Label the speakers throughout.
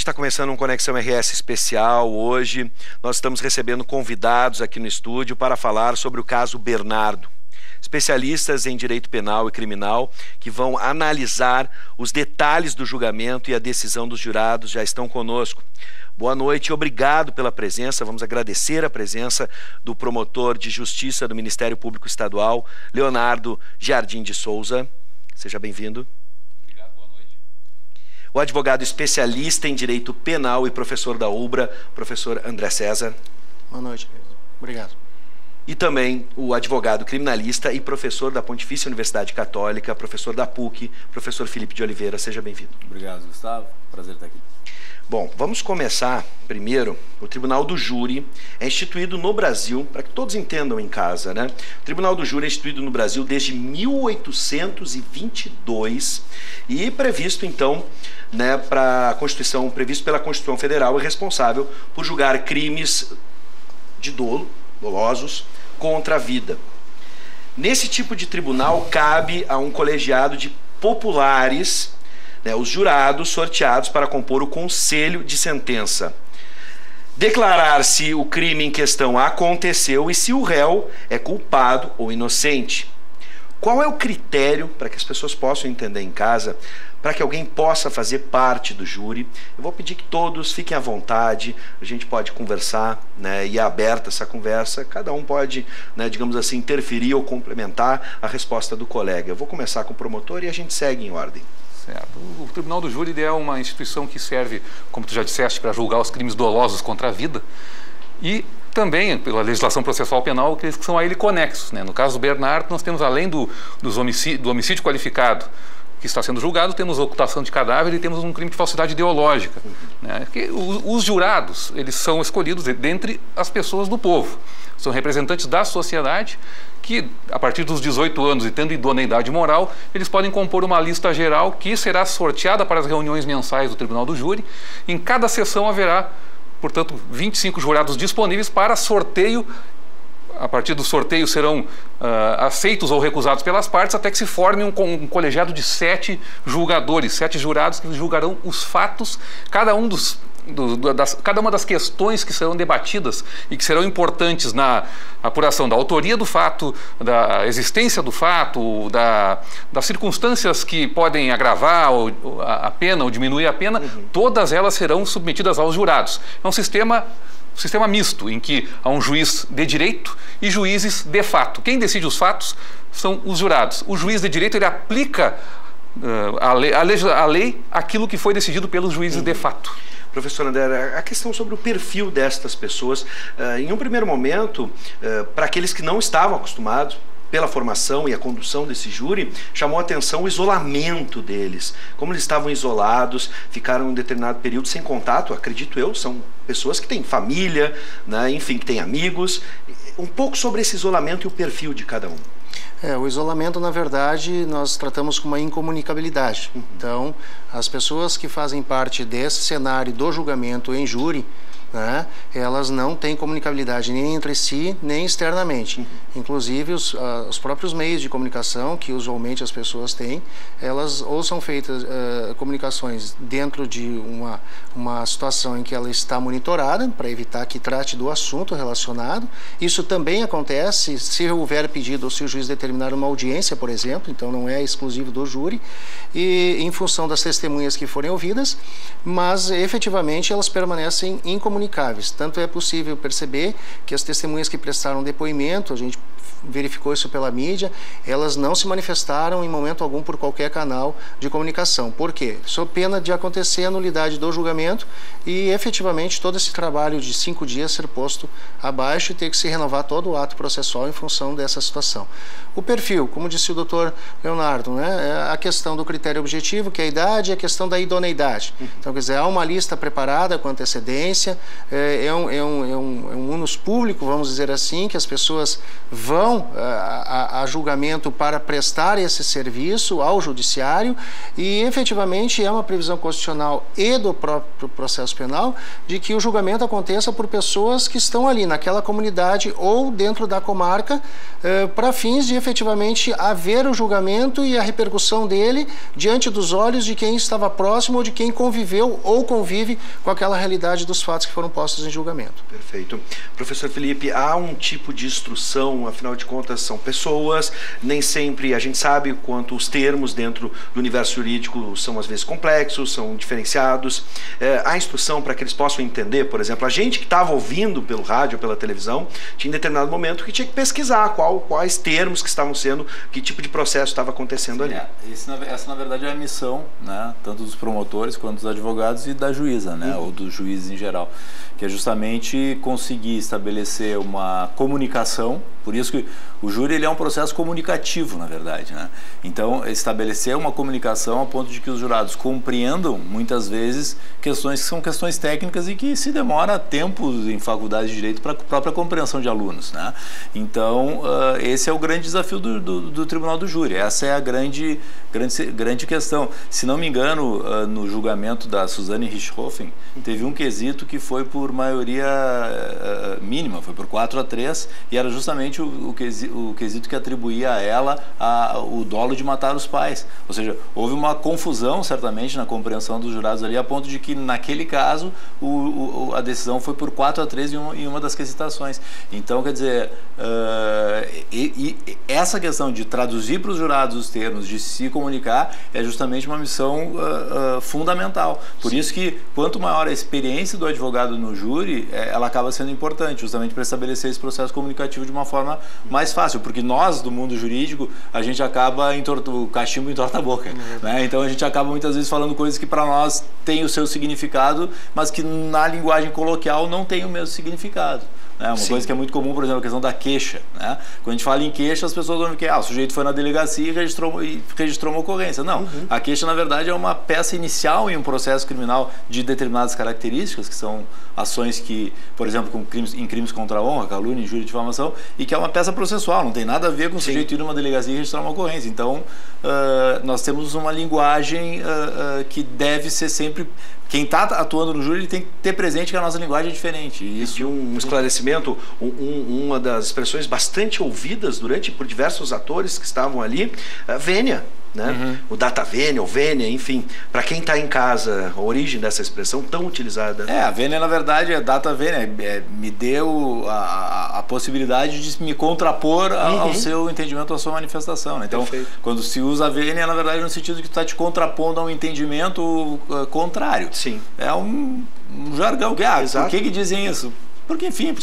Speaker 1: está começando um Conexão RS especial. Hoje nós estamos recebendo convidados aqui no estúdio para falar sobre o caso Bernardo. Especialistas em direito penal e criminal que vão analisar os detalhes do julgamento e a decisão dos jurados já estão conosco. Boa noite e obrigado pela presença. Vamos agradecer a presença do promotor de justiça do Ministério Público Estadual, Leonardo Jardim de Souza. Seja bem-vindo.
Speaker 2: Obrigado, boa noite.
Speaker 1: O advogado especialista em direito penal e professor da UBRA, professor André César.
Speaker 3: Boa noite, obrigado.
Speaker 1: E também o advogado criminalista e professor da Pontifícia Universidade Católica, professor da PUC, professor Felipe de Oliveira. Seja bem-vindo.
Speaker 2: Obrigado, Gustavo. Prazer estar aqui.
Speaker 1: Bom, vamos começar primeiro. O Tribunal do Júri é instituído no Brasil, para que todos entendam em casa, né? O Tribunal do Júri é instituído no Brasil desde 1822 e previsto, então, né, para a Constituição, previsto pela Constituição Federal, é responsável por julgar crimes de dolosos contra a vida. Nesse tipo de tribunal cabe a um colegiado de populares, né, os jurados sorteados para compor o conselho de sentença, declarar se o crime em questão aconteceu e se o réu é culpado ou inocente. Qual é o critério, para que as pessoas possam entender em casa, para que alguém possa fazer parte do júri? Eu vou pedir que todos fiquem à vontade, a gente pode conversar, né, e é aberta essa conversa, cada um pode, né, digamos assim, interferir ou complementar a resposta do colega. Eu vou começar com o promotor e a gente segue em ordem.
Speaker 2: Certo. O Tribunal do Júri é uma instituição que serve, como tu já disseste, para julgar os crimes dolosos contra a vida e também, pela legislação processual penal, que são a ele conexos, né? No caso do Bernardo, nós temos, além do homicídio qualificado que está sendo julgado, temos ocultação de cadáver e temos um crime de falsidade ideológica, né? Que os jurados, eles são escolhidos dentre as pessoas do povo, são representantes da sociedade que, a partir dos 18 anos e tendo idoneidade moral, eles podem compor uma lista geral que será sorteada para as reuniões mensais do Tribunal do Júri. Em cada sessão haverá, portanto, 25 jurados disponíveis para sorteio. A partir do sorteio serão aceitos ou recusados pelas partes, até que se forme um colegiado de 7 julgadores, 7 jurados que julgarão os fatos, cada uma das questões que serão debatidas e que serão importantes na apuração da autoria do fato, da existência do fato, das circunstâncias que podem agravar a pena ou diminuir a pena, todas elas serão submetidas aos jurados. É um sistema misto, em que há um juiz de direito e juízes de fato. Quem decide os fatos são os jurados. O juiz de direito, ele aplica a lei aquilo que foi decidido pelos juízes de fato.
Speaker 1: Professor André, a questão sobre o perfil destas pessoas, em um primeiro momento, para aqueles que não estavam acostumados, pela formação e a condução desse júri, chamou a atenção o isolamento deles. Como eles estavam isolados, ficaram um determinado período sem contato, acredito eu, são pessoas que têm família, né, enfim, que têm amigos. Um pouco sobre esse isolamento e o perfil de cada um.
Speaker 3: O isolamento, na verdade, nós tratamos como uma incomunicabilidade. Então, as pessoas que fazem parte desse cenário do julgamento em júri, né, elas não têm comunicabilidade nem entre si, nem externamente. Inclusive, os próprios meios de comunicação que usualmente as pessoas têm, elas ou são feitas comunicações dentro de uma situação em que ela está monitorada, para evitar que trate do assunto relacionado. Isso também acontece se houver pedido ou se o juiz determinar uma audiência, por exemplo, então não é exclusivo do júri, e em função das testemunhas que forem ouvidas, mas efetivamente elas permanecem incomunicáveis. Tanto é possível perceber que as testemunhas que prestaram depoimento, a gente verificou isso pela mídia, elas não se manifestaram em momento algum por qualquer canal de comunicação. Por quê? Sob pena de acontecer a nulidade do julgamento e efetivamente todo esse trabalho de 5 dias ser posto abaixo e ter que se renovar todo o ato processual em função dessa situação. O perfil, como disse o doutor Leonardo, né, é a questão do critério objetivo, que é a idade, e a questão da idoneidade. Então, quer dizer, há uma lista preparada com antecedência, é um unus público, vamos dizer assim, que as pessoas vão vão a julgamento para prestar esse serviço ao judiciário, e efetivamente é uma previsão constitucional e do próprio processo penal de que o julgamento aconteça por pessoas que estão ali naquela comunidade ou dentro da comarca, para fins de efetivamente haver o julgamento e a repercussão dele diante dos olhos de quem estava próximo ou de quem conviveu ou convive com aquela realidade dos fatos que foram postos em julgamento.
Speaker 1: Perfeito. Professor Felipe, há um tipo de instrução, afinal de contas são pessoas, nem sempre a gente sabe quanto os termos dentro do universo jurídico são às vezes complexos, são diferenciados. Há instrução para que eles possam entender, por exemplo, a gente que estava ouvindo pelo rádio ou pela televisão, tinha em determinado momento que tinha que pesquisar quais termos que estavam sendo, que tipo de processo estava acontecendo ali.
Speaker 4: Essa na verdade é a missão, né, tanto dos promotores quanto dos advogados e da juíza, né, ou dos juízes em geral, que é justamente conseguir estabelecer uma comunicação. Por isso que o júri ele é um processo comunicativo, na verdade, né? Então, estabelecer uma comunicação a ponto de que os jurados compreendam, muitas vezes, questões que são questões técnicas e que se demora tempos em faculdade de direito para a própria compreensão de alunos, né? Então, esse é o grande desafio do Tribunal do Júri. Essa é a grande questão. Se não me engano, no julgamento da Suzane Richthofen, teve um quesito que foi por maioria mínima, foi por 4-3, e era justamente o quesito que atribuía a ela o dolo de matar os pais. Ou seja, houve uma confusão, certamente, na compreensão dos jurados ali, a ponto de que, naquele caso, a decisão foi por 4-3 em uma das quesitações. Então, quer dizer, essa questão de traduzir para os jurados os termos, de se comunicar, é justamente uma missão fundamental. Por isso que, quanto maior a experiência do advogado no júri, ela acaba sendo importante, justamente para estabelecer esse processo comunicativo de uma forma mais fácil, porque nós, do mundo jurídico, a gente acaba o cachimbo entorta a boca, né? Então a gente acaba muitas vezes falando coisas que para nós têm o seu significado, mas que na linguagem coloquial não tem o mesmo significado. Uma coisa que é muito comum, por exemplo, a questão da queixa, né? Quando a gente fala em queixa, as pessoas vão ver que o sujeito foi na delegacia e registrou uma ocorrência. Não, a queixa, na verdade, é uma peça inicial em um processo criminal de determinadas características, que são ações que, por exemplo, em crimes contra a honra, calúnia, injúria e difamação, e que é uma peça processual, não tem nada a ver com o sujeito ir numa delegacia e registrar uma ocorrência. Então, nós temos uma linguagem que deve ser sempre... Quem está atuando no júri, ele tem que ter presente que a nossa linguagem é diferente. E isso...
Speaker 1: um esclarecimento, uma das expressões bastante ouvidas por diversos atores que estavam ali, vênia. Né? O data vênia, ou vênia, enfim, para quem está em casa, a origem dessa expressão tão utilizada.
Speaker 4: A vênia, na verdade, é data vênia, me deu a possibilidade de me contrapor ao seu entendimento, à sua manifestação, né? Então, quando se usa a vênia, na verdade, no sentido que tu está te contrapondo a um entendimento contrário.
Speaker 1: Sim.
Speaker 4: É um jargão. Por que dizem isso? Porque, enfim,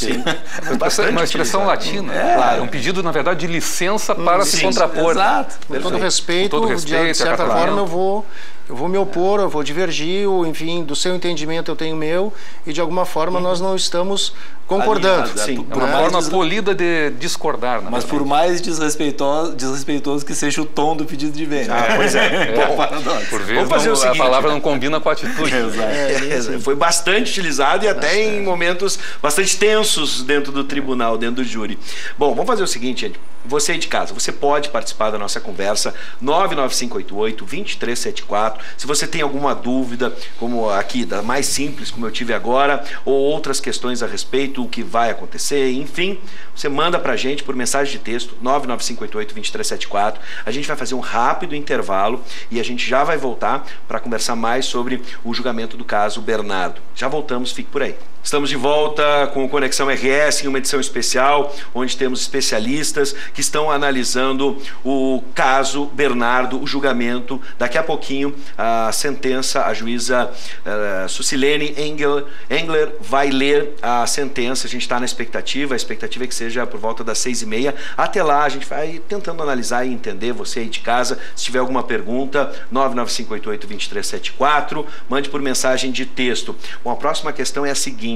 Speaker 2: uma expressão latina, claro. Um pedido, na verdade, de licença para se contrapor.
Speaker 3: Exato. Com todo respeito, de certa forma, eu vou me opor, eu vou divergir, enfim, do seu entendimento eu tenho o meu, e de alguma forma nós não estamos concordando.
Speaker 2: É uma forma polida de discordar.
Speaker 4: Mas por mais desrespeitoso que seja o tom do pedido de vênia.
Speaker 1: Pois é. Bom,
Speaker 2: por vezes a palavra não combina com a atitude.
Speaker 1: Foi bastante utilizado e até em momentos bastante tensos dentro do tribunal, dentro do júri. Bom, vamos fazer o seguinte, gente. Você aí de casa, você pode participar da nossa conversa 99588-2374. Se você tem alguma dúvida, como aqui, da mais simples, como eu tive agora, ou outras questões a respeito, o que vai acontecer, enfim, você manda pra gente por mensagem de texto 99588-2374. A gente vai fazer um rápido intervalo e a gente já vai voltar para conversar mais sobre o julgamento do caso Bernardo. Já voltamos, fique por aí. Estamos de volta com o Conexão RS em uma edição especial, onde temos especialistas que estão analisando o caso Bernardo, o julgamento. Daqui a pouquinho, a sentença, a juíza Sucilene Engler vai ler a sentença. A gente está na expectativa, a expectativa é que seja por volta das 6h30. Até lá, a gente vai tentando analisar e entender, você aí de casa. Se tiver alguma pergunta, 99588-2374, mande por mensagem de texto. Bom, a próxima questão é a seguinte: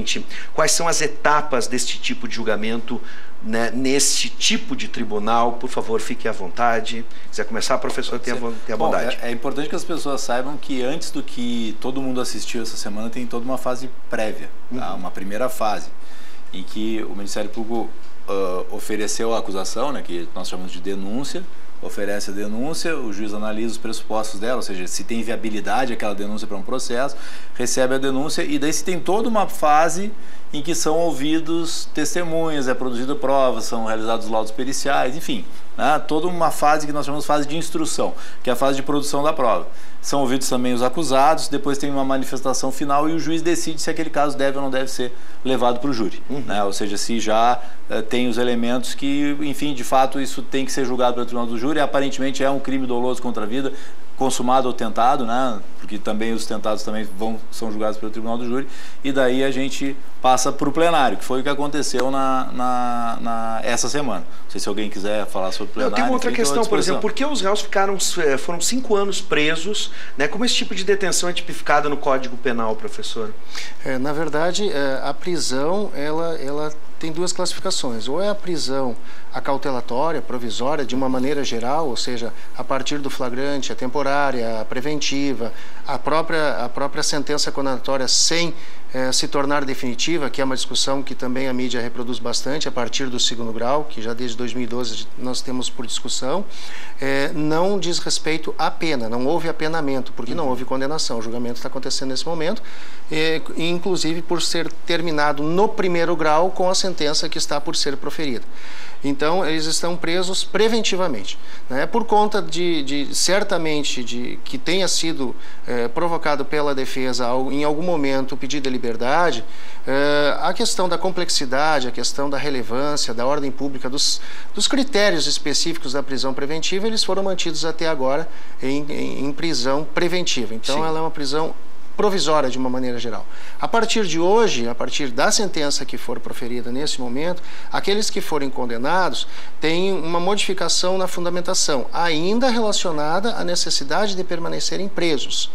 Speaker 1: quais são as etapas deste tipo de julgamento, né, nesse tipo de tribunal? Por favor, fique à vontade. Se quiser começar, professor, tenha a bondade.
Speaker 4: É importante que as pessoas saibam que antes do que todo mundo assistiu essa semana, tem toda uma fase prévia, tá? Uma primeira fase, em que o Ministério Público ofereceu a acusação, né, que nós chamamos de denúncia, oferece a denúncia, o juiz analisa os pressupostos dela, ou seja, se tem viabilidade aquela denúncia para um processo, recebe a denúncia e daí se tem toda uma fase em que são ouvidos testemunhas, é produzida prova, são realizados laudos periciais, enfim, né, toda uma fase que nós chamamos de fase de instrução, que é a fase de produção da prova. São ouvidos também os acusados, depois tem uma manifestação final e o juiz decide se aquele caso deve ou não deve ser levado para o júri. Né? Ou seja, se já tem os elementos que, enfim, de fato isso tem que ser julgado pelo tribunal do júri, aparentemente é um crime doloso contra a vida, consumado ou tentado, né? Porque também os tentados também são julgados pelo tribunal do júri, e daí a gente passa para o plenário, que foi o que aconteceu essa semana. Não sei se alguém quiser falar sobre o plenário.
Speaker 1: Tem uma outra questão, por exemplo, por que os réus foram 5 anos presos, né? Como esse tipo de detenção é tipificada no Código Penal, professor?
Speaker 3: Na verdade, a prisão, ela tem duas classificações. Ou é a prisão acautelatória, provisória, de uma maneira geral, ou seja, a partir do flagrante, a temporária, a preventiva, a própria sentença condenatória sem se tornar definitiva, que é uma discussão que também a mídia reproduz bastante a partir do 2º grau, que já desde 2012 nós temos por discussão, não diz respeito à pena, não houve apenamento, porque não houve condenação. O julgamento está acontecendo nesse momento, inclusive por ser terminado no 1º grau com a sentença que está por ser proferida. Então, eles estão presos preventivamente, né? Por conta certamente, que tenha sido provocado pela defesa em algum momento o pedido de liberdade, a questão da complexidade, a questão da relevância, da ordem pública, dos critérios específicos da prisão preventiva, eles foram mantidos até agora em prisão preventiva. Então, sim, ela é uma prisão provisória de uma maneira geral. A partir de hoje, a partir da sentença que for proferida nesse momento, aqueles que forem condenados têm uma modificação na fundamentação, ainda relacionada à necessidade de permanecerem presos.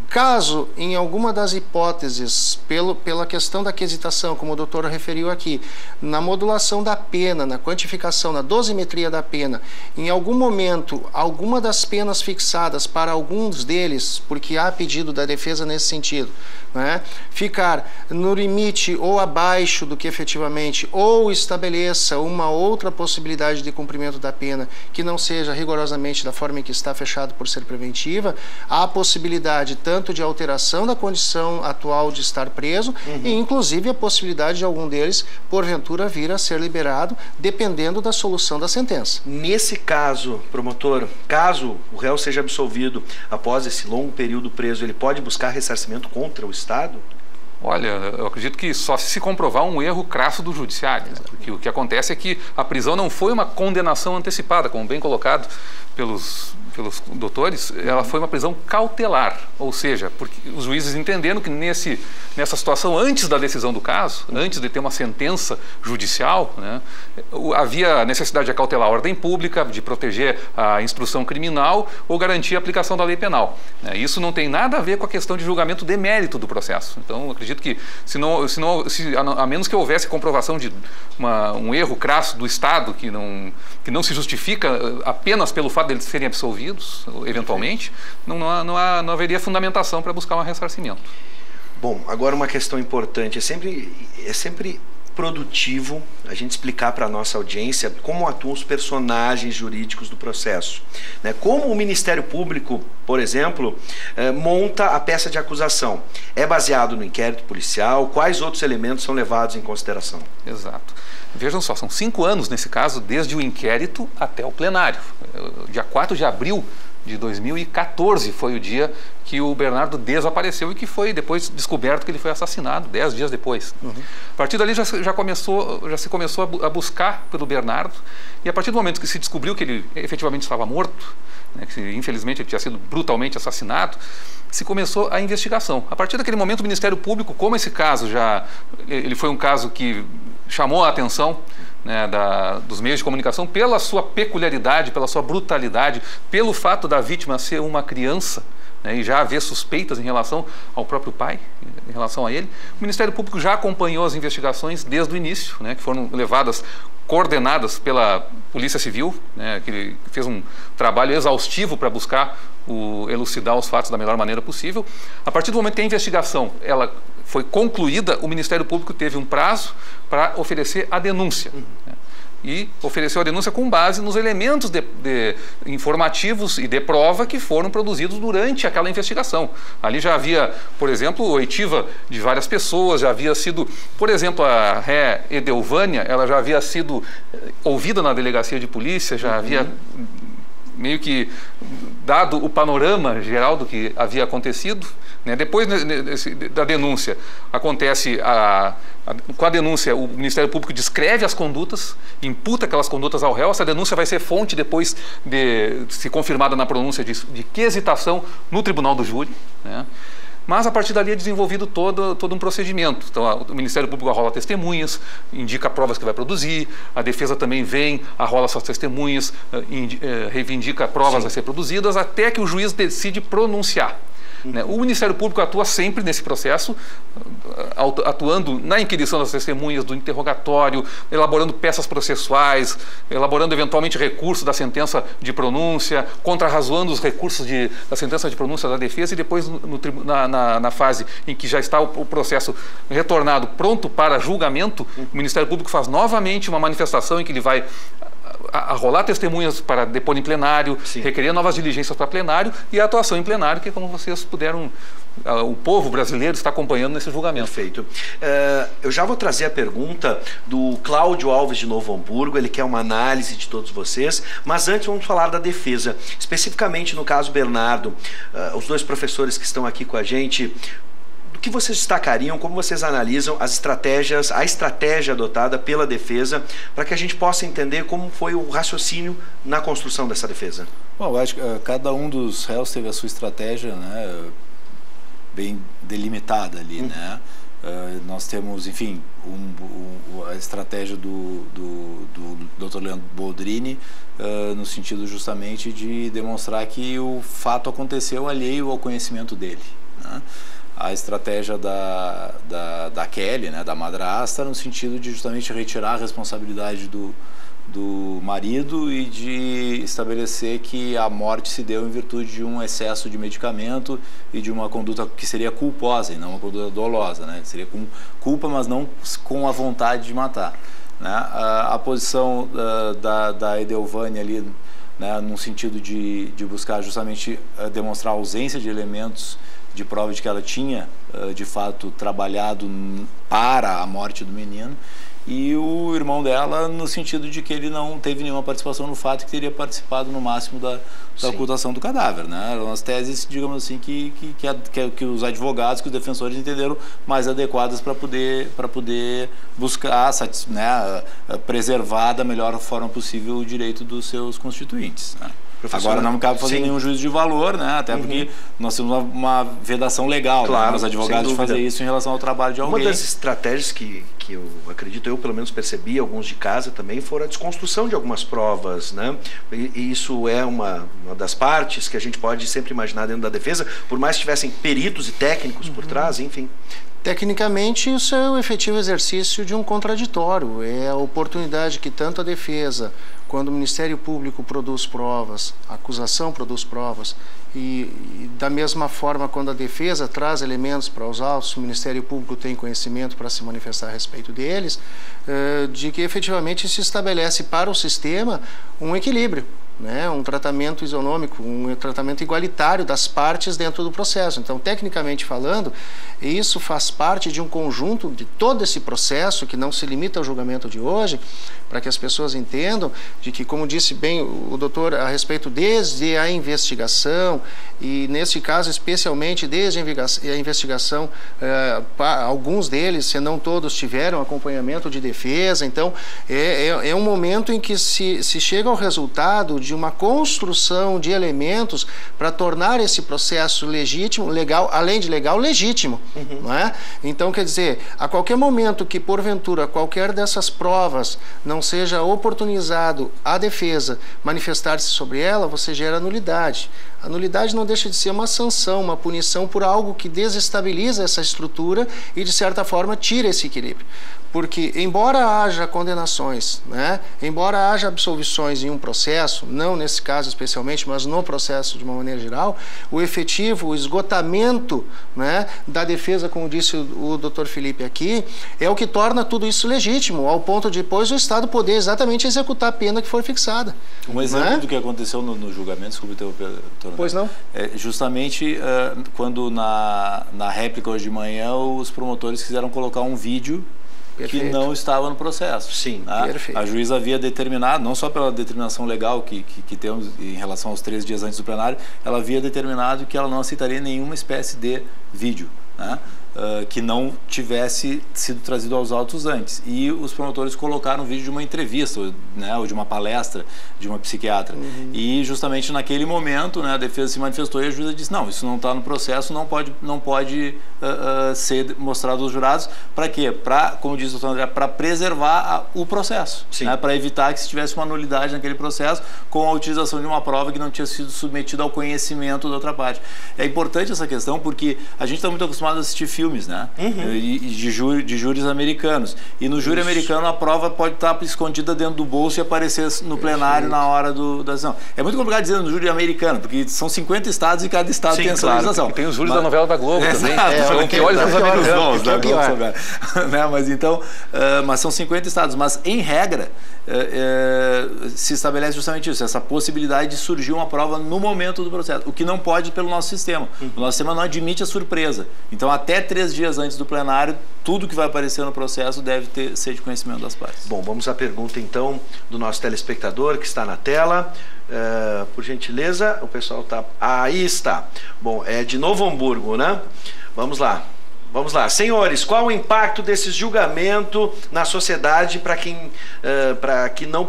Speaker 3: Caso, em alguma das hipóteses, pela questão da quesitação, como o doutor referiu aqui, na modulação da pena, na quantificação, na dosimetria da pena, em algum momento, alguma das penas fixadas para alguns deles, porque há pedido da defesa nesse sentido, né, ficar no limite ou abaixo do que efetivamente, ou estabeleça uma outra possibilidade de cumprimento da pena que não seja rigorosamente da forma em que está fechado por ser preventiva, há a possibilidade tanto de alteração da condição atual de estar preso e inclusive a possibilidade de algum deles, porventura, vir a ser liberado, dependendo da solução da sentença.
Speaker 1: Nesse caso, promotor, caso o réu seja absolvido após esse longo período preso, ele pode buscar ressarcimento contra o Estado?
Speaker 2: Olha, eu acredito que só se comprovar um erro crasso do judiciário, né? Porque o que acontece é que a prisão não foi uma condenação antecipada, como bem colocado pelos doutores, ela foi uma prisão cautelar, ou seja, porque os juízes entenderam que nessa situação, antes da decisão do caso, antes de ter uma sentença judicial, né, havia necessidade de acautelar a ordem pública, de proteger a instrução criminal ou garantir a aplicação da lei penal. Isso não tem nada a ver com a questão de julgamento de mérito do processo. Então, acredito que, a menos que houvesse comprovação de um erro crasso do Estado que não se justifica apenas pelo fato de eles serem absolvidos, eventualmente, não haveria fundamentação para buscar um ressarcimento.
Speaker 1: Bom, agora uma questão importante, é sempre produtivo a gente explicar para a nossa audiência como atuam os personagens jurídicos do processo, né? Como o Ministério Público, por exemplo, monta a peça de acusação. É baseado no inquérito policial? Quais outros elementos são levados em consideração?
Speaker 2: Exato. Vejam só, são 5 anos nesse caso, desde o inquérito até o plenário. Dia 4 de abril de 2014 foi o dia que o Bernardo desapareceu e que foi depois descoberto que ele foi assassinado, 10 dias depois. A partir dali já se começou a buscar pelo Bernardo, e a partir do momento que se descobriu que ele efetivamente estava morto, né, que infelizmente ele tinha sido brutalmente assassinado, se começou a investigação. A partir daquele momento o Ministério Público, como esse caso ele foi um caso que chamou a atenção, né, dos meios de comunicação pela sua peculiaridade, pela sua brutalidade, pelo fato da vítima ser uma criança, né, e já haver suspeitas em relação ao próprio pai, em relação a ele. O Ministério Público já acompanhou as investigações desde o início, né, que foram coordenadas pela Polícia Civil, né, que fez um trabalho exaustivo para buscar elucidar os fatos da melhor maneira possível. A partir do momento que a investigação foi concluída, o Ministério Público teve um prazo para oferecer a denúncia. e ofereceu a denúncia com base nos elementos informativos e de prova que foram produzidos durante aquela investigação. Ali já havia, por exemplo, oitiva de várias pessoas, já havia sido, por exemplo, a ré Edelvânia, ela já havia sido ouvida na delegacia de polícia, já havia meio que dado o panorama geral do que havia acontecido, né? Depois da denúncia, acontece com a denúncia, o Ministério Público descreve as condutas, imputa aquelas condutas ao réu. Essa denúncia vai ser fonte depois de se confirmada na pronúncia de quesitação no tribunal do júri, né? Mas a partir dali é desenvolvido todo um procedimento. Então o Ministério Público arrola testemunhas, indica provas que vai produzir, a defesa também vem, arrola suas testemunhas, reivindica provas a ser produzidas, até que o juiz decide pronunciar. O Ministério Público atua sempre nesse processo, atuando na inquirição das testemunhas, do interrogatório, elaborando peças processuais, elaborando eventualmente recurso da sentença de pronúncia, contrarrazoando os recursos da sentença de pronúncia da defesa, e depois na fase em que já está o processo retornado, pronto para julgamento, o Ministério Público faz novamente uma manifestação em que ele vai arrolar testemunhas para depor em plenário, requerer novas diligências para plenário, e a atuação em plenário, que, como vocês puderam, o povo brasileiro está acompanhando nesse julgamento.
Speaker 1: Perfeito. Eu já vou trazer a pergunta do Cláudio Alves de Novo Hamburgo, ele quer uma análise de todos vocês, mas antes vamos falar da defesa. Especificamente no caso Bernardo, os dois professores que estão aqui com a gente, o que vocês destacariam, como vocês analisam a estratégia adotada pela defesa, para que a gente possa entender como foi o raciocínio na construção dessa defesa?
Speaker 4: Bom, eu acho que cada um dos réus teve a sua estratégia, né, bem delimitada ali, né? Nós temos, enfim, a estratégia do Dr. Leandro Boldrini, no sentido justamente de demonstrar que o fato aconteceu alheio ao conhecimento dele, né? A estratégia da Kelly, né, da madrasta, no sentido de justamente retirar a responsabilidade do marido e de estabelecer que a morte se deu em virtude de um excesso de medicamento e de uma conduta que seria culposa e não uma conduta dolosa, né? Seria com culpa, mas não com a vontade de matar, né? A posição da Edelvânia ali, né, no sentido de buscar justamente demonstrar a ausência de elementos de prova de que ela tinha, de fato, trabalhado para a morte do menino, e o irmão dela no sentido de que ele não teve nenhuma participação no fato, que teria participado no máximo da ocultação do cadáver, né? Eram as teses, digamos assim, que os advogados, que os defensores entenderam mais adequadas para poder buscar, né, preservar da melhor forma possível o direito dos seus constituintes, né? Agora não me cabe fazer nenhum juízo de valor, né? Até porque nós temos uma vedação legal, né, nos advogados de fazer isso em relação ao trabalho de alguém.
Speaker 1: Uma das estratégias que eu acredito, eu pelo menos percebi, alguns de casa também, foram a desconstrução de algumas provas, né? E isso é uma das partes que a gente pode sempre imaginar dentro da defesa, por mais que tivessem peritos e técnicos por trás, enfim.
Speaker 3: Tecnicamente, isso é o efetivo exercício de um contraditório. É a oportunidade que tanto a defesa, quando o Ministério Público produz provas, a acusação produz provas, e da mesma forma, quando a defesa traz elementos para os autos, o Ministério Público tem conhecimento para se manifestar a respeito deles, de que efetivamente se estabelece para o sistema um equilíbrio, né, um tratamento isonômico, um tratamento igualitário das partes dentro do processo. Então, tecnicamente falando, isso faz parte de um conjunto de todo esse processo, que não se limita ao julgamento de hoje, para que as pessoas entendam de que, como disse bem o doutor, a respeito desde a investigação, e nesse caso especialmente desde a investigação, alguns deles, se não todos, tiveram acompanhamento de defesa. Então, é um momento em que se chega ao resultado de uma construção de elementos para tornar esse processo legítimo, legal, além de legal, legítimo. Não é? Então, quer dizer, a qualquer momento que, porventura, qualquer dessas provas não seja oportunizado a defesa manifestar-se sobre ela, você gera nulidade. A nulidade não deixa de ser uma sanção, uma punição por algo que desestabiliza essa estrutura e, de certa forma, tira esse equilíbrio. Porque, embora haja condenações, né, embora haja absolvições em um processo, não nesse caso especialmente, mas no processo de uma maneira geral, o efetivo, o esgotamento, né, da defesa, como disse o Dr. Felipe aqui, é o que torna tudo isso legítimo, ao ponto de depois o Estado poder exatamente executar a pena que foi fixada.
Speaker 4: Um exemplo do que aconteceu no julgamento, desculpe, doutor.
Speaker 3: Pois não?
Speaker 4: É justamente quando na réplica hoje de manhã os promotores quiseram colocar um vídeo que não estava no processo.
Speaker 1: Sim,
Speaker 3: perfeito.
Speaker 4: A juíza havia determinado, não só pela determinação legal que temos em relação aos 3 dias antes do plenário, ela havia determinado que ela não aceitaria nenhuma espécie de vídeo, né, que não tivesse sido trazido aos autos antes. E os promotores colocaram um vídeo de uma entrevista, né, ou de uma palestra de uma psiquiatra. E justamente naquele momento, né, a defesa se manifestou e a juíza disse, não, isso não está no processo, não pode ser mostrado aos jurados. Para quê? Como diz o doutor André, para preservar o processo, né, para evitar que se tivesse uma nulidade naquele processo com a utilização de uma prova que não tinha sido submetida ao conhecimento da outra parte. É importante essa questão porque a gente está muito acostumado a assistir filmes, né, de júris americanos. E no júri americano a prova pode estar escondida dentro do bolso e aparecer no plenário na hora da decisão. É muito complicado dizer no júri americano, porque são 50 estados e cada estado tem a sua legislação.
Speaker 2: E tem os júris da novela da Globo também. São piores os
Speaker 4: americanos da Globo. Né, mas são 50 estados. Mas, em regra, se estabelece justamente isso, essa possibilidade de surgir uma prova no momento do processo, o que não pode pelo nosso sistema. O nosso sistema não admite a surpresa. Então, até 3 dias antes do plenário, tudo que vai aparecer no processo deve ser de conhecimento das partes.
Speaker 1: Bom, vamos à pergunta então do nosso telespectador que está na tela. Por gentileza, o pessoal está... Aí está. Bom, é de Novo Hamburgo, né? Vamos lá. Vamos lá. Senhores, qual o impacto desse julgamento na sociedade para que não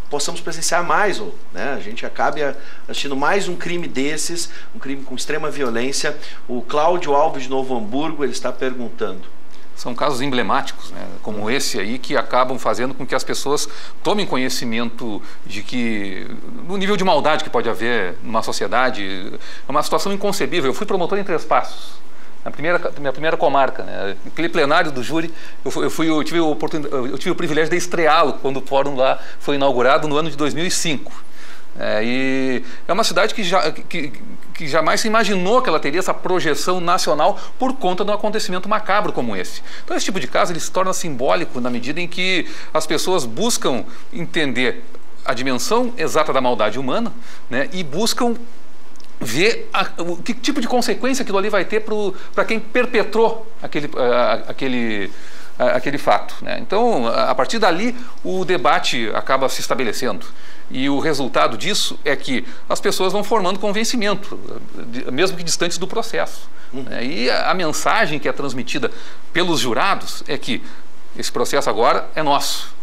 Speaker 1: possamos presenciar mais, né? A gente acabe assistindo mais um crime desses, um crime com extrema violência. O Cláudio Alves de Novo Hamburgo, ele está perguntando.
Speaker 2: São casos emblemáticos, né, como esse aí, que acabam fazendo com que as pessoas tomem conhecimento de que, no nível de maldade que pode haver numa sociedade, é uma situação inconcebível. Eu fui promotor em Três Passos, minha primeira comarca, né? Aquele plenário do júri, eu tive o privilégio de estreá-lo quando o fórum lá foi inaugurado no ano de 2005. E é uma cidade que jamais se imaginou que ela teria essa projeção nacional por conta de um acontecimento macabro como esse. Então esse tipo de caso ele se torna simbólico na medida em que as pessoas buscam entender a dimensão exata da maldade humana, né, e buscam ver que tipo de consequência aquilo ali vai ter para quem perpetrou aquele fato, né? Então, a partir dali, o debate acaba se estabelecendo. E o resultado disso é que as pessoas vão formando convencimento, mesmo que distantes do processo. E a mensagem que é transmitida pelos jurados é que esse processo agora é nosso.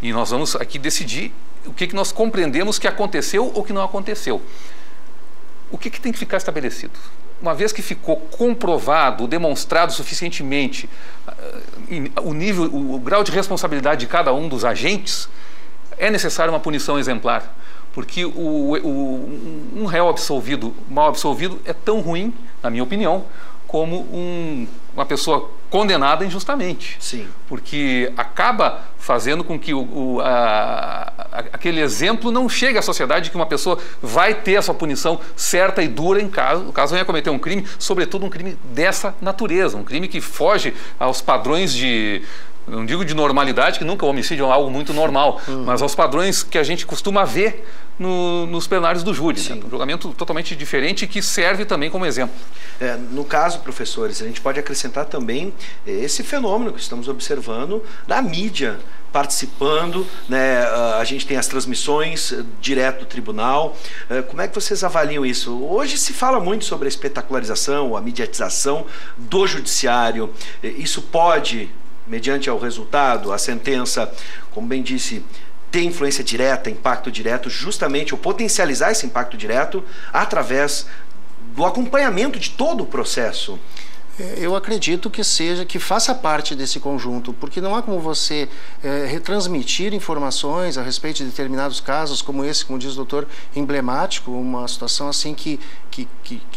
Speaker 2: E nós vamos aqui decidir o que nós compreendemos que aconteceu ou que não aconteceu. O que tem que ficar estabelecido? Uma vez que ficou comprovado, demonstrado suficientemente o grau de responsabilidade de cada um dos agentes, é necessária uma punição exemplar. Porque um réu absolvido, mal absolvido, é tão ruim, na minha opinião, como uma pessoa condenada injustamente.
Speaker 1: Sim. Porque
Speaker 2: acaba fazendo com que aquele exemplo não chegue à sociedade de que uma pessoa vai ter a sua punição certa e dura caso venha cometer um crime, sobretudo um crime dessa natureza, um crime que foge aos padrões não digo de normalidade, que nunca o homicídio é algo muito normal, mas aos padrões que a gente costuma ver nos plenários do júri. Né? Um julgamento totalmente diferente que serve também como exemplo.
Speaker 1: No caso, professores, a gente pode acrescentar também esse fenômeno que estamos observando da mídia participando, né? A gente tem as transmissões direto do tribunal. Como é que vocês avaliam isso? Hoje se fala muito sobre a espetacularização, a mediatização do judiciário. Isso pode, mediante ao resultado, a sentença, como bem disse, ter influência direta, impacto direto, justamente, ou potencializar esse impacto direto através do acompanhamento de todo o processo?
Speaker 3: Eu acredito que faça parte desse conjunto, porque não há como você retransmitir informações a respeito de determinados casos, como esse, como diz o doutor, emblemático, uma situação assim que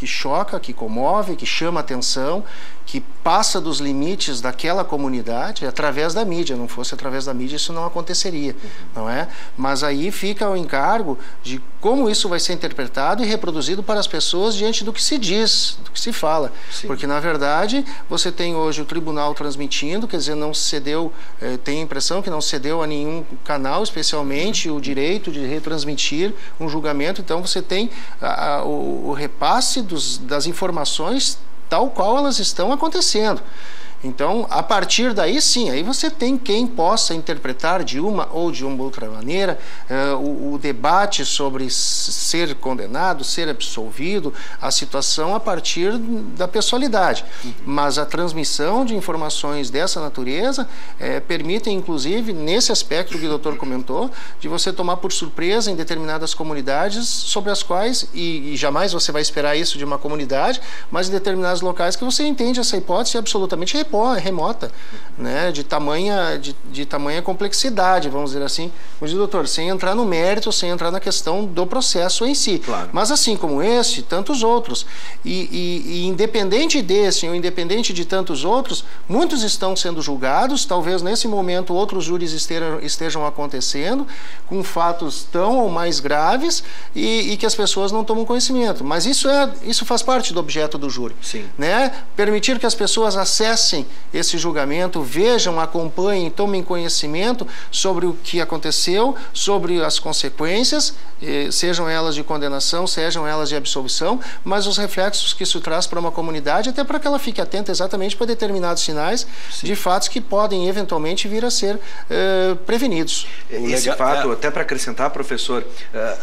Speaker 3: choca, que comove, que chama atenção que passa dos limites daquela comunidade através da mídia. Não fosse através da mídia, isso não aconteceria, não é? Mas aí fica o encargo de como isso vai ser interpretado e reproduzido para as pessoas diante do que se diz, do que se fala.
Speaker 1: Sim.
Speaker 3: Porque, na verdade, você tem hoje o tribunal transmitindo, quer dizer, não cedeu, tem a impressão que não cedeu a nenhum canal, especialmente o direito de retransmitir um julgamento. Então, você tem o repasse das informações tal qual elas estão acontecendo. Então, a partir daí, sim, aí você tem quem possa interpretar de uma ou de uma outra maneira o debate sobre ser condenado, ser absolvido, a situação a partir da pessoalidade. Mas a transmissão de informações dessa natureza permite, inclusive, nesse aspecto que o doutor comentou, de você tomar por surpresa em determinadas comunidades sobre as quais, e jamais você vai esperar isso de uma comunidade, mas em determinados locais que você entende essa hipótese absolutamente remota, né, de tamanha complexidade, vamos dizer assim, como diz o doutor, sem entrar no mérito, sem entrar na questão do processo em si.
Speaker 1: Claro.
Speaker 3: Mas assim como esse, tantos outros. E independente desse ou independente de tantos outros, muitos estão sendo julgados, talvez nesse momento outros júris estejam acontecendo, com fatos tão ou mais graves e que as pessoas não tomam conhecimento. Mas isso faz parte do objeto do júri.
Speaker 1: Sim.
Speaker 3: Né? Permitir que as pessoas acessem esse julgamento, vejam, acompanhem, tomem conhecimento sobre o que aconteceu, sobre as consequências, sejam elas de condenação, sejam elas de absolvição, mas os reflexos que isso traz para uma comunidade, até para que ela fique atenta exatamente para determinados sinais de fatos que podem eventualmente vir a ser prevenidos.
Speaker 1: Esse fato, até para acrescentar, professor,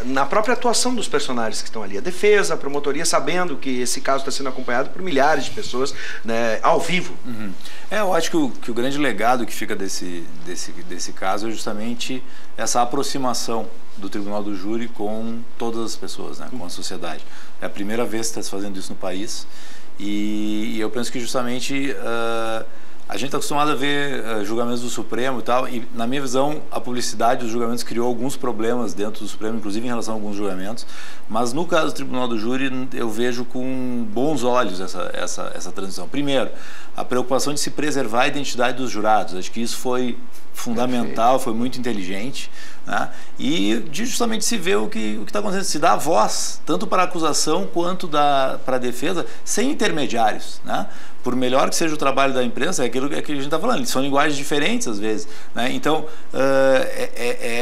Speaker 1: na própria atuação dos personagens que estão ali, a defesa, a promotoria, sabendo que esse caso está sendo acompanhado por milhares de pessoas, né, ao vivo.
Speaker 4: Eu acho que o grande legado que fica desse caso é justamente essa aproximação do Tribunal do Júri com todas as pessoas, né, com a sociedade. É a primeira vez que está se fazendo isso no país e eu penso que justamente a gente está acostumado a ver julgamentos do Supremo e tal, e na minha visão a publicidade dos julgamentos criou alguns problemas dentro do Supremo, inclusive em relação a alguns julgamentos, mas no caso do Tribunal do Júri eu vejo com bons olhos essa transição. Primeiro, a preocupação de se preservar a identidade dos jurados, acho que isso foi fundamental, foi muito inteligente, né? E de justamente se ver o que está acontecendo, se dá voz, tanto para a acusação quanto para a defesa, sem intermediários, né? Por melhor que seja o trabalho da imprensa, é aquilo que a gente está falando, são linguagens diferentes às vezes, né? Então,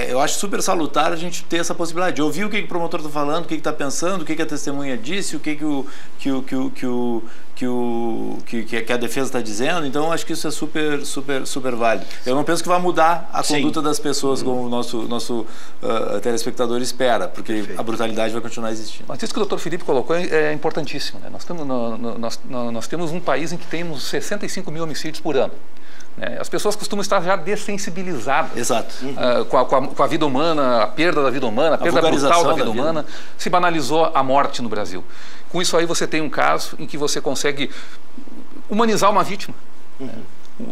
Speaker 4: eu acho super salutar a gente ter essa possibilidade de ouvir o que o promotor está falando, o que está pensando, o que a testemunha disse, o que a defesa está dizendo. Então, acho que isso é super válido. Eu não penso que vai mudar a conduta das pessoas, como o nosso telespectador espera, porque a brutalidade vai continuar existindo.
Speaker 2: Mas isso que o Dr. Felipe colocou é importantíssimo, né? Nós temos um país em que temos 65 mil homicídios por ano. As pessoas costumam estar já dessensibilizadas.
Speaker 4: Exato.
Speaker 2: Com a vida humana, a perda da vida humana, a perda brutal da vida humana. Se banalizou a morte no Brasil. Com isso aí você tem um caso em que você consegue humanizar uma vítima.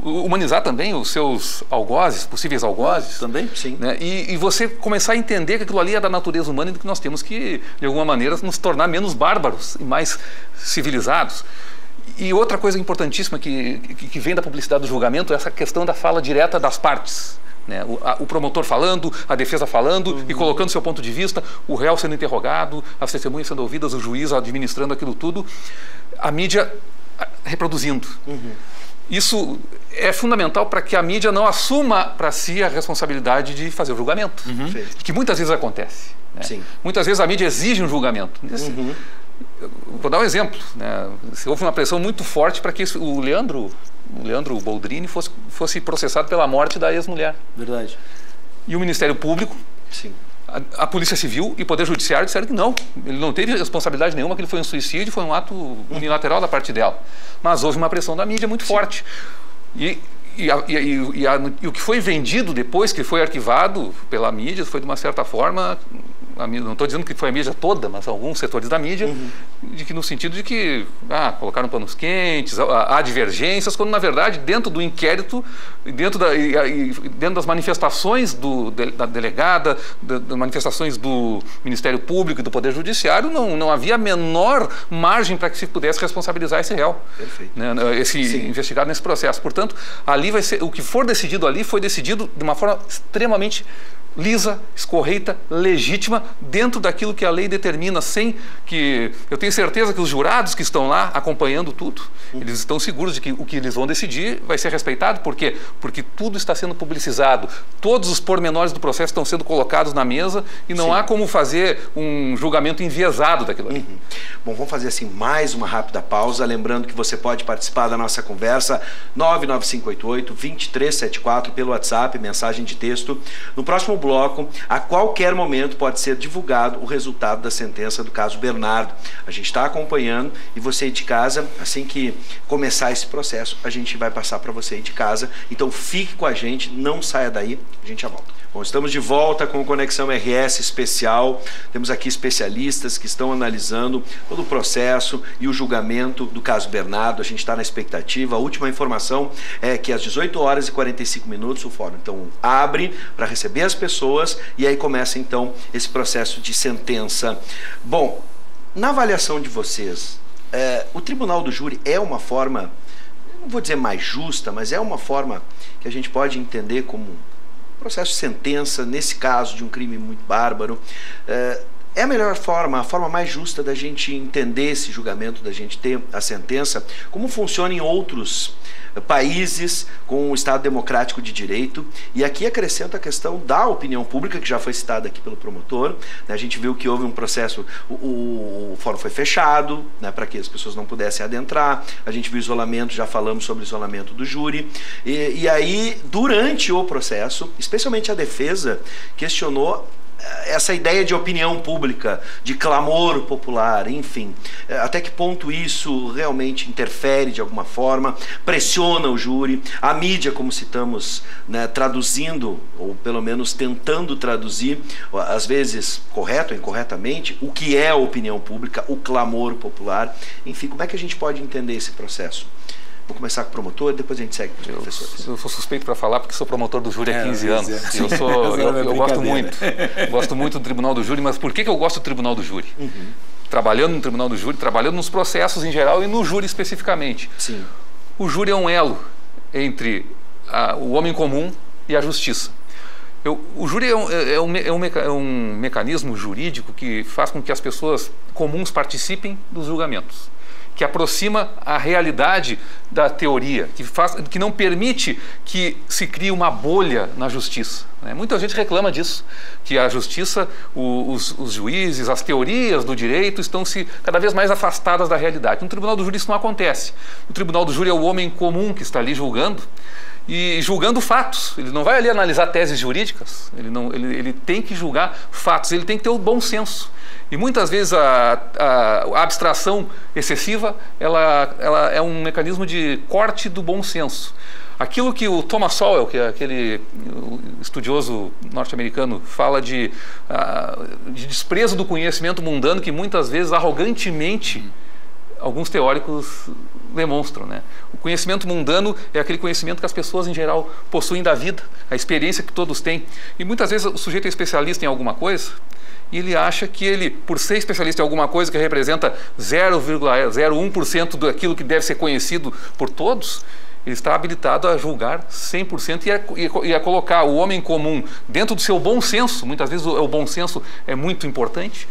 Speaker 2: Humanizar também os seus algozes, possíveis algozes.
Speaker 4: Também, sim.
Speaker 2: Né? E você começar a entender que aquilo ali é da natureza humana e que nós temos que, de alguma maneira, nos tornar menos bárbaros e mais civilizados. E outra coisa importantíssima que vem da publicidade do julgamento é essa questão da fala direta das partes. Né? O promotor falando, a defesa falando e colocando seu ponto de vista, o réu sendo interrogado, as testemunhas sendo ouvidas, o juiz administrando aquilo tudo, a mídia reproduzindo. Isso é fundamental para que a mídia não assuma para si a responsabilidade de fazer o julgamento, que muitas vezes acontece. Né?
Speaker 1: Sim.
Speaker 2: Muitas vezes a mídia exige um julgamento. Vou dar um exemplo. Né? Houve uma pressão muito forte para que o Leandro Boldrini fosse processado pela morte da ex-mulher.
Speaker 4: Verdade.
Speaker 2: E o Ministério Público,
Speaker 1: sim,
Speaker 2: a Polícia Civil e o Poder Judiciário disseram que não, ele não teve responsabilidade nenhuma, que ele foi um suicídio, foi um ato unilateral da parte dela. Mas houve uma pressão da mídia muito forte. E o que foi vendido depois, que foi arquivado pela mídia, foi de uma certa forma não estou dizendo que foi a mídia toda, mas alguns setores da mídia, de que no sentido de que colocaram panos quentes, há divergências, quando na verdade dentro do inquérito, dentro das manifestações da delegada, das manifestações do Ministério Público e do Poder Judiciário, não havia a menor margem para que se pudesse responsabilizar esse réu, né, esse investigado nesse processo. Portanto, ali vai ser, o que for decidido ali foi decidido de uma forma extremamente lisa, escorreita, legítima, dentro daquilo que a lei determina, sem que... Eu tenho certeza que os jurados que estão lá acompanhando tudo, eles estão seguros de que o que eles vão decidir vai ser respeitado. Por quê? Porque tudo está sendo publicizado, todos os pormenores do processo estão sendo colocados na mesa e não há como fazer um julgamento enviesado daquilo ali.
Speaker 1: Bom, vamos fazer assim mais uma rápida pausa, lembrando que você pode participar da nossa conversa 99588-2374 pelo WhatsApp, mensagem de texto. No próximo bloco, a qualquer momento pode ser divulgado o resultado da sentença do caso Bernardo. A gente está acompanhando e você aí de casa, assim que começar esse processo, a gente vai passar para você aí de casa. Então fique com a gente, não saia daí, a gente já volta. Bom, estamos de volta com o Conexão RS especial. Temos aqui especialistas que estão analisando todo o processo e o julgamento do caso Bernardo. A gente está na expectativa. A última informação é que às 18h45 o fórum então abre para receber as pessoas e aí começa então esse processo de sentença. Bom, na avaliação de vocês, o tribunal do júri é uma forma, não vou dizer mais justa, mas é uma forma que a gente pode entender como processo de sentença, nesse caso de um crime muito bárbaro, é a melhor forma, a forma mais justa da gente entender esse julgamento, da gente ter a sentença, como funciona em outros países com o Estado democrático de direito. E aqui acrescento a questão da opinião pública, que já foi citada aqui pelo promotor, né? A gente viu que houve um processo, o fórum foi fechado, né, para que as pessoas não pudessem adentrar. A gente viu isolamento, já falamos sobre o isolamento do júri. E aí, durante o processo, especialmente a defesa questionou essa ideia de opinião pública, de clamor popular, enfim, até que ponto isso realmente interfere de alguma forma, pressiona o júri, a mídia, como citamos, né, traduzindo, ou pelo menos tentando traduzir, às vezes correto ou incorretamente, o que é a opinião pública, o clamor popular, enfim, como é que a gente pode entender esse processo? Vou começar com o promotor, depois a gente segue com os professores.
Speaker 2: Eu sou suspeito para falar porque sou promotor do júri há 15 anos. Eu gosto muito do Tribunal do Júri, mas por que eu gosto do Tribunal do Júri? Trabalhando no Tribunal do Júri, trabalhando nos processos em geral e no júri especificamente.
Speaker 1: Sim.
Speaker 2: O júri é um elo entre o homem comum e a justiça. O júri é um mecanismo jurídico que faz com que as pessoas comuns participem dos julgamentos, que aproxima a realidade da teoria, que não permite que se crie uma bolha na justiça, né? Muita gente reclama disso, que a justiça, os juízes, as teorias do direito estão cada vez mais afastadas da realidade. No Tribunal do Júri isso não acontece. No Tribunal do Júri é o homem comum que está ali julgando, e julgando fatos. Ele não vai ali analisar teses jurídicas, ele tem que julgar fatos, ele tem que ter o bom senso. E muitas vezes a abstração excessiva ela é um mecanismo de corte do bom senso. Aquilo que o Thomas Sowell, que é aquele estudioso norte-americano, fala de desprezo do conhecimento mundano, que muitas vezes arrogantemente alguns teóricos demonstram, né? O conhecimento mundano é aquele conhecimento que as pessoas em geral possuem da vida, a experiência que todos têm. E muitas vezes o sujeito é especialista em alguma coisa e ele acha que ele, por ser especialista em alguma coisa que representa 0,01% daquilo que deve ser conhecido por todos, ele está habilitado a julgar 100% e a colocar o homem comum dentro do seu bom senso. Muitas vezes o bom senso é muito importante,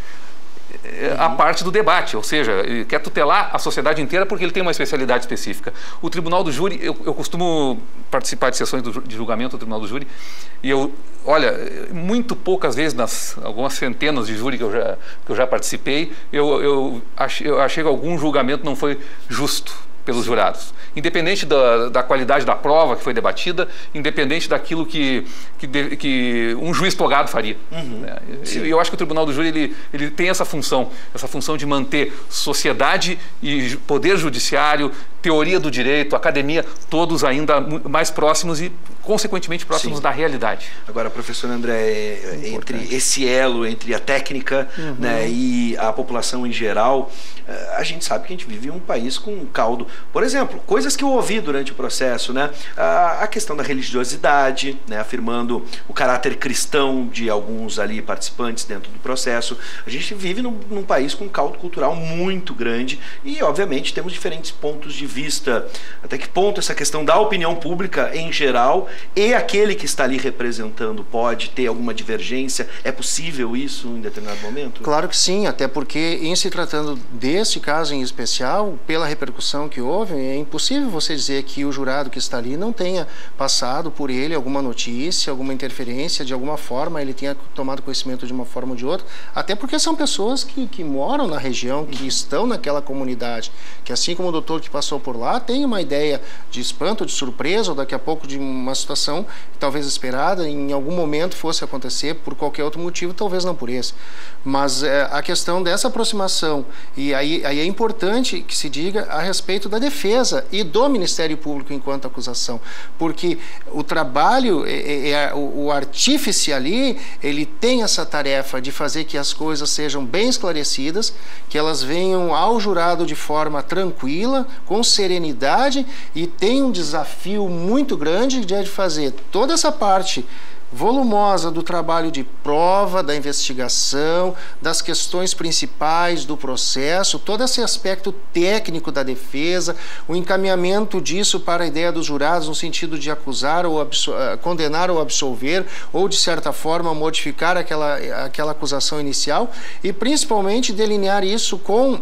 Speaker 2: a parte do debate, ou seja, ele quer tutelar a sociedade inteira porque ele tem uma especialidade específica. O Tribunal do Júri, eu costumo participar de sessões de julgamento do Tribunal do Júri e olha, muito poucas vezes, nas algumas centenas de júri que eu já participei, eu achei que algum julgamento não foi justo pelos jurados, independente da qualidade da prova que foi debatida, independente daquilo que um juiz togado faria. Eu acho que o Tribunal do Júri ele tem essa função de manter sociedade e poder judiciário, teoria do direito, academia, todos ainda mais próximos e, consequentemente, próximos da realidade.
Speaker 1: Agora, professor André, entre esse elo, entre a técnica, né, e a população em geral, a gente sabe que a gente vive um país com um caldo. Por exemplo, coisas que eu ouvi durante o processo, né, a questão da religiosidade, né, afirmando o caráter cristão de alguns ali participantes dentro do processo. A gente vive num país com um caldo cultural muito grande e, obviamente, temos diferentes pontos de vista. Até que ponto essa questão da opinião pública em geral e aquele que está ali representando pode ter alguma divergência? É possível isso em determinado momento?
Speaker 3: Claro que sim, até porque em se tratando desse caso em especial, pela repercussão que houve, é impossível você dizer que o jurado que está ali não tenha passado por ele alguma notícia, alguma interferência, de alguma forma ele tenha tomado conhecimento de uma forma ou de outra, até porque são pessoas que moram na região, que estão naquela comunidade, que assim como o doutor que passou por lá tem uma ideia de espanto, de surpresa, ou daqui a pouco de uma situação talvez esperada, em algum momento fosse acontecer por qualquer outro motivo, talvez não por esse. Mas a questão dessa aproximação, e aí é importante que se diga a respeito da defesa e do Ministério Público enquanto acusação, porque o trabalho, o artífice ali, ele tem essa tarefa de fazer que as coisas sejam bem esclarecidas, que elas venham ao jurado de forma tranquila, com serenidade, e tem um desafio muito grande de fazer toda essa parte volumosa do trabalho de prova, da investigação, das questões principais do processo, todo esse aspecto técnico da defesa, o encaminhamento disso para a ideia dos jurados no sentido de acusar ou condenar ou absolver, ou de certa forma modificar aquela acusação inicial, e principalmente delinear isso com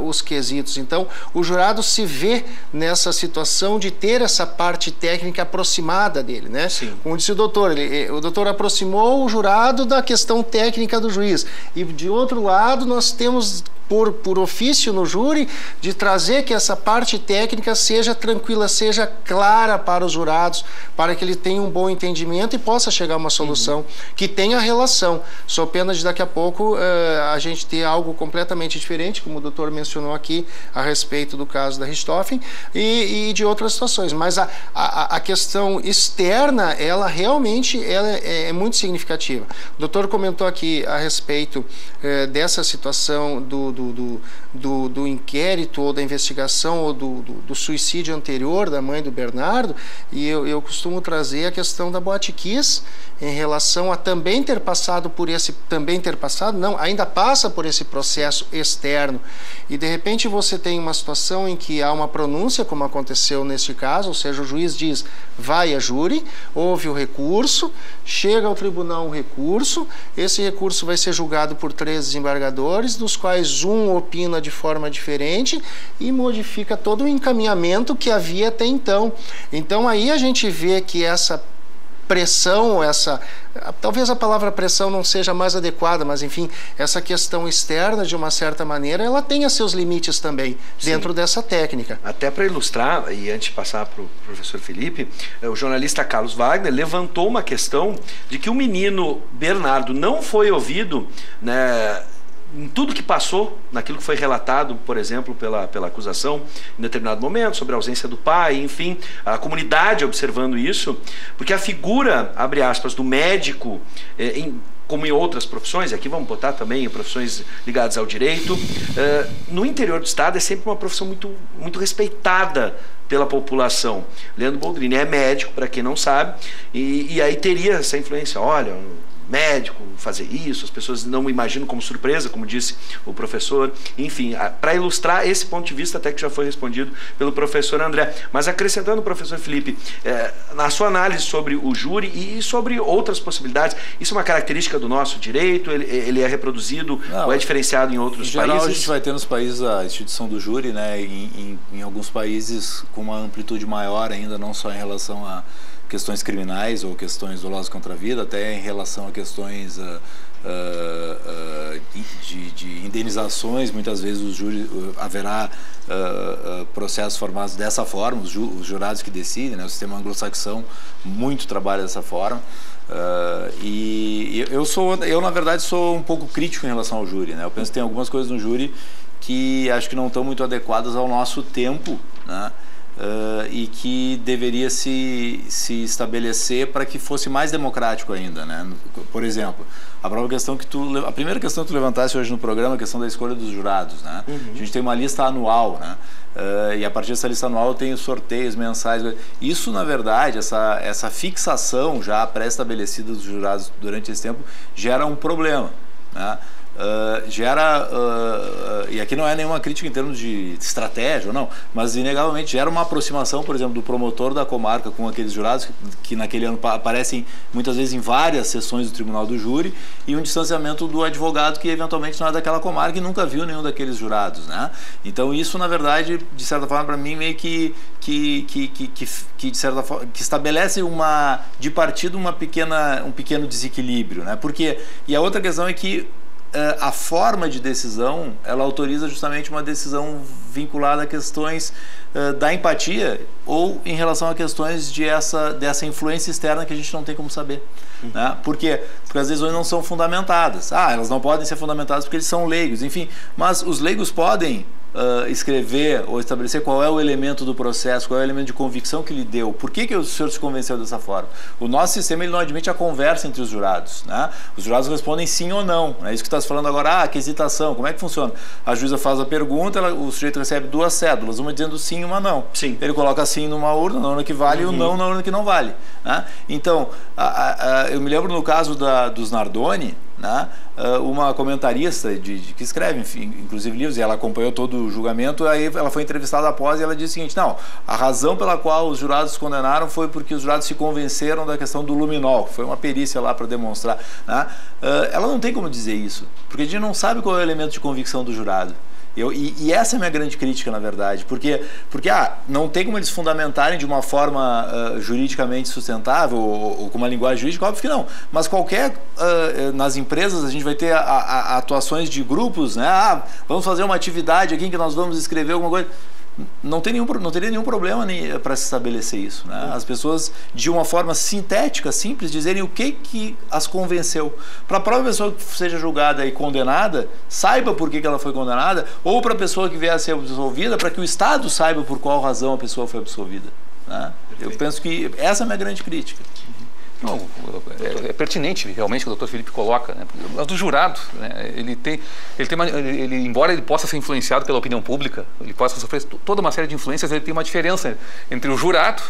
Speaker 3: os quesitos. Então, o jurado se vê nessa situação de ter essa parte técnica aproximada dele, né?
Speaker 1: Sim.
Speaker 3: Como disse o doutor, o doutor aproximou o jurado da questão técnica do juiz. E, de outro lado, nós temos por ofício no júri de trazer que essa parte técnica seja tranquila, seja clara para os jurados, para que ele tenha um bom entendimento e possa chegar a uma solução que tenha relação. Só pena de daqui a pouco a gente ter algo completamente diferente, como o doutor mencionou aqui a respeito do caso da Richthofen e de outras situações. Mas a questão externa, ela realmente é muito significativa. O doutor comentou aqui a respeito dessa situação do inquérito ou da investigação ou do suicídio anterior da mãe do Bernardo, e eu costumo trazer a questão da Boate Kiss em relação a também ter passado por ainda passa por esse processo externo, e de repente você tem uma situação em que há uma pronúncia, como aconteceu neste caso, ou seja, o juiz diz, vai a júri, houve o recurso, chega ao tribunal um recurso, esse recurso vai ser julgado por 3 desembargadores, dos quais um opina de forma diferente e modifica todo o encaminhamento que havia até então. Então aí a gente vê que essa pressão, talvez a palavra pressão não seja mais adequada, mas enfim, essa questão externa, de uma certa maneira, ela tem seus limites também, dentro dessa técnica.
Speaker 1: Até para ilustrar, e antes de passar para o professor Felipe, o jornalista Carlos Wagner levantou uma questão de que o menino Bernardo não foi ouvido, né, em tudo que passou, naquilo que foi relatado, por exemplo, pela acusação, em determinado momento, sobre a ausência do pai, enfim, a comunidade observando isso, porque a figura, abre aspas, do médico, como em outras profissões, aqui vamos botar também profissões ligadas ao direito, no interior do estado é sempre uma profissão muito respeitada pela população. Leandro Boldrini é médico, para quem não sabe, e aí teria essa influência, olha, médico fazer isso, as pessoas não imaginam como surpresa, como disse o professor, enfim, para ilustrar esse ponto de vista, até que já foi respondido pelo professor André. Mas acrescentando, professor Felipe, na sua análise sobre o júri e sobre outras possibilidades, isso é uma característica do nosso direito, ele é reproduzido ou é diferenciado em outros países? Em geral,
Speaker 4: a gente vai ter nos países a instituição do júri, né, em alguns países com uma amplitude maior ainda, não só em relação a questões criminais ou questões dolosas contra a vida, até em relação a questões de indenizações. Muitas vezes o júri haverá processos formados dessa forma, os jurados que decidem, né? O sistema anglo-saxão muito trabalha dessa forma. E eu na verdade sou um pouco crítico em relação ao júri, né? Eu penso que tem algumas coisas no júri que acho que não estão muito adequadas ao nosso tempo, né? E que deveria se estabelecer para que fosse mais democrático ainda, né? Por exemplo, a primeira questão que tu levantasse hoje no programa, a questão da escolha dos jurados, né? A gente tem uma lista anual, né? E a partir dessa lista anual tem os sorteios mensais. Isso, na verdade, essa fixação já pré-estabelecida dos jurados durante esse tempo gera um problema, né? E aqui não é nenhuma crítica em termos de estratégia ou não, mas inegavelmente gera uma aproximação, por exemplo, do promotor da comarca com aqueles jurados que naquele ano aparecem muitas vezes em várias sessões do tribunal do júri, e um distanciamento do advogado que eventualmente não é daquela comarca e nunca viu nenhum daqueles jurados, né? Então isso, na verdade, de certa forma, para mim, meio que de certa forma, que estabelece de partida um pequeno desequilíbrio, né? Porque, e a outra questão é que a forma de decisão, ela autoriza justamente uma decisão vinculada a questões da empatia ou em relação a questões dessa influência externa que a gente não tem como saber. Né? Por quê? Porque as decisões não são fundamentadas. Elas não podem ser fundamentadas porque eles são leigos, enfim. Mas os leigos podem escrever ou estabelecer qual é o elemento do processo, qual é o elemento de convicção que lhe deu, por que o senhor se convenceu dessa forma. O nosso sistema, ele não admite a conversa entre os jurados, né? Os jurados respondem sim ou não, é isso que está se falando agora. Que hesitação, como é que funciona? A juíza faz a pergunta, o sujeito recebe 2 cédulas, uma dizendo sim e uma não.
Speaker 1: Sim. Ele
Speaker 4: coloca sim numa urna, na urna que vale, e o não na urna que não vale, né? Então, eu me lembro no caso dos Nardoni, né? Uma comentarista que escreve, enfim, inclusive livros, e ela acompanhou todo o julgamento. Aí ela foi entrevistada após e ela disse o seguinte: não, a razão pela qual os jurados condenaram foi porque os jurados se convenceram da questão do luminol, foi uma perícia lá para demonstrar, né? Ela não tem como dizer isso, porque a gente não sabe qual é o elemento de convicção do jurado. E essa é a minha grande crítica, na verdade, porque não tem como eles fundamentarem de uma forma juridicamente sustentável ou com uma linguagem jurídica, óbvio que não, mas nas empresas a gente vai ter atuações de grupos, né? Vamos fazer uma atividade aqui em que nós vamos escrever alguma coisa. Não teria nenhum problema para se estabelecer isso, né? As pessoas, de uma forma sintética, simples, dizerem o que as convenceu. Para a própria pessoa que seja julgada e condenada, saiba por que ela foi condenada, ou para a pessoa que vier a ser absolvida, para que o Estado saiba por qual razão a pessoa foi absolvida, né? Eu penso que essa é a minha grande crítica.
Speaker 2: Não, é pertinente realmente o que o Dr. Felipe coloca, né? Mas do jurado, né? Embora ele possa ser influenciado pela opinião pública, ele possa sofrer toda uma série de influências, ele tem uma diferença entre o jurado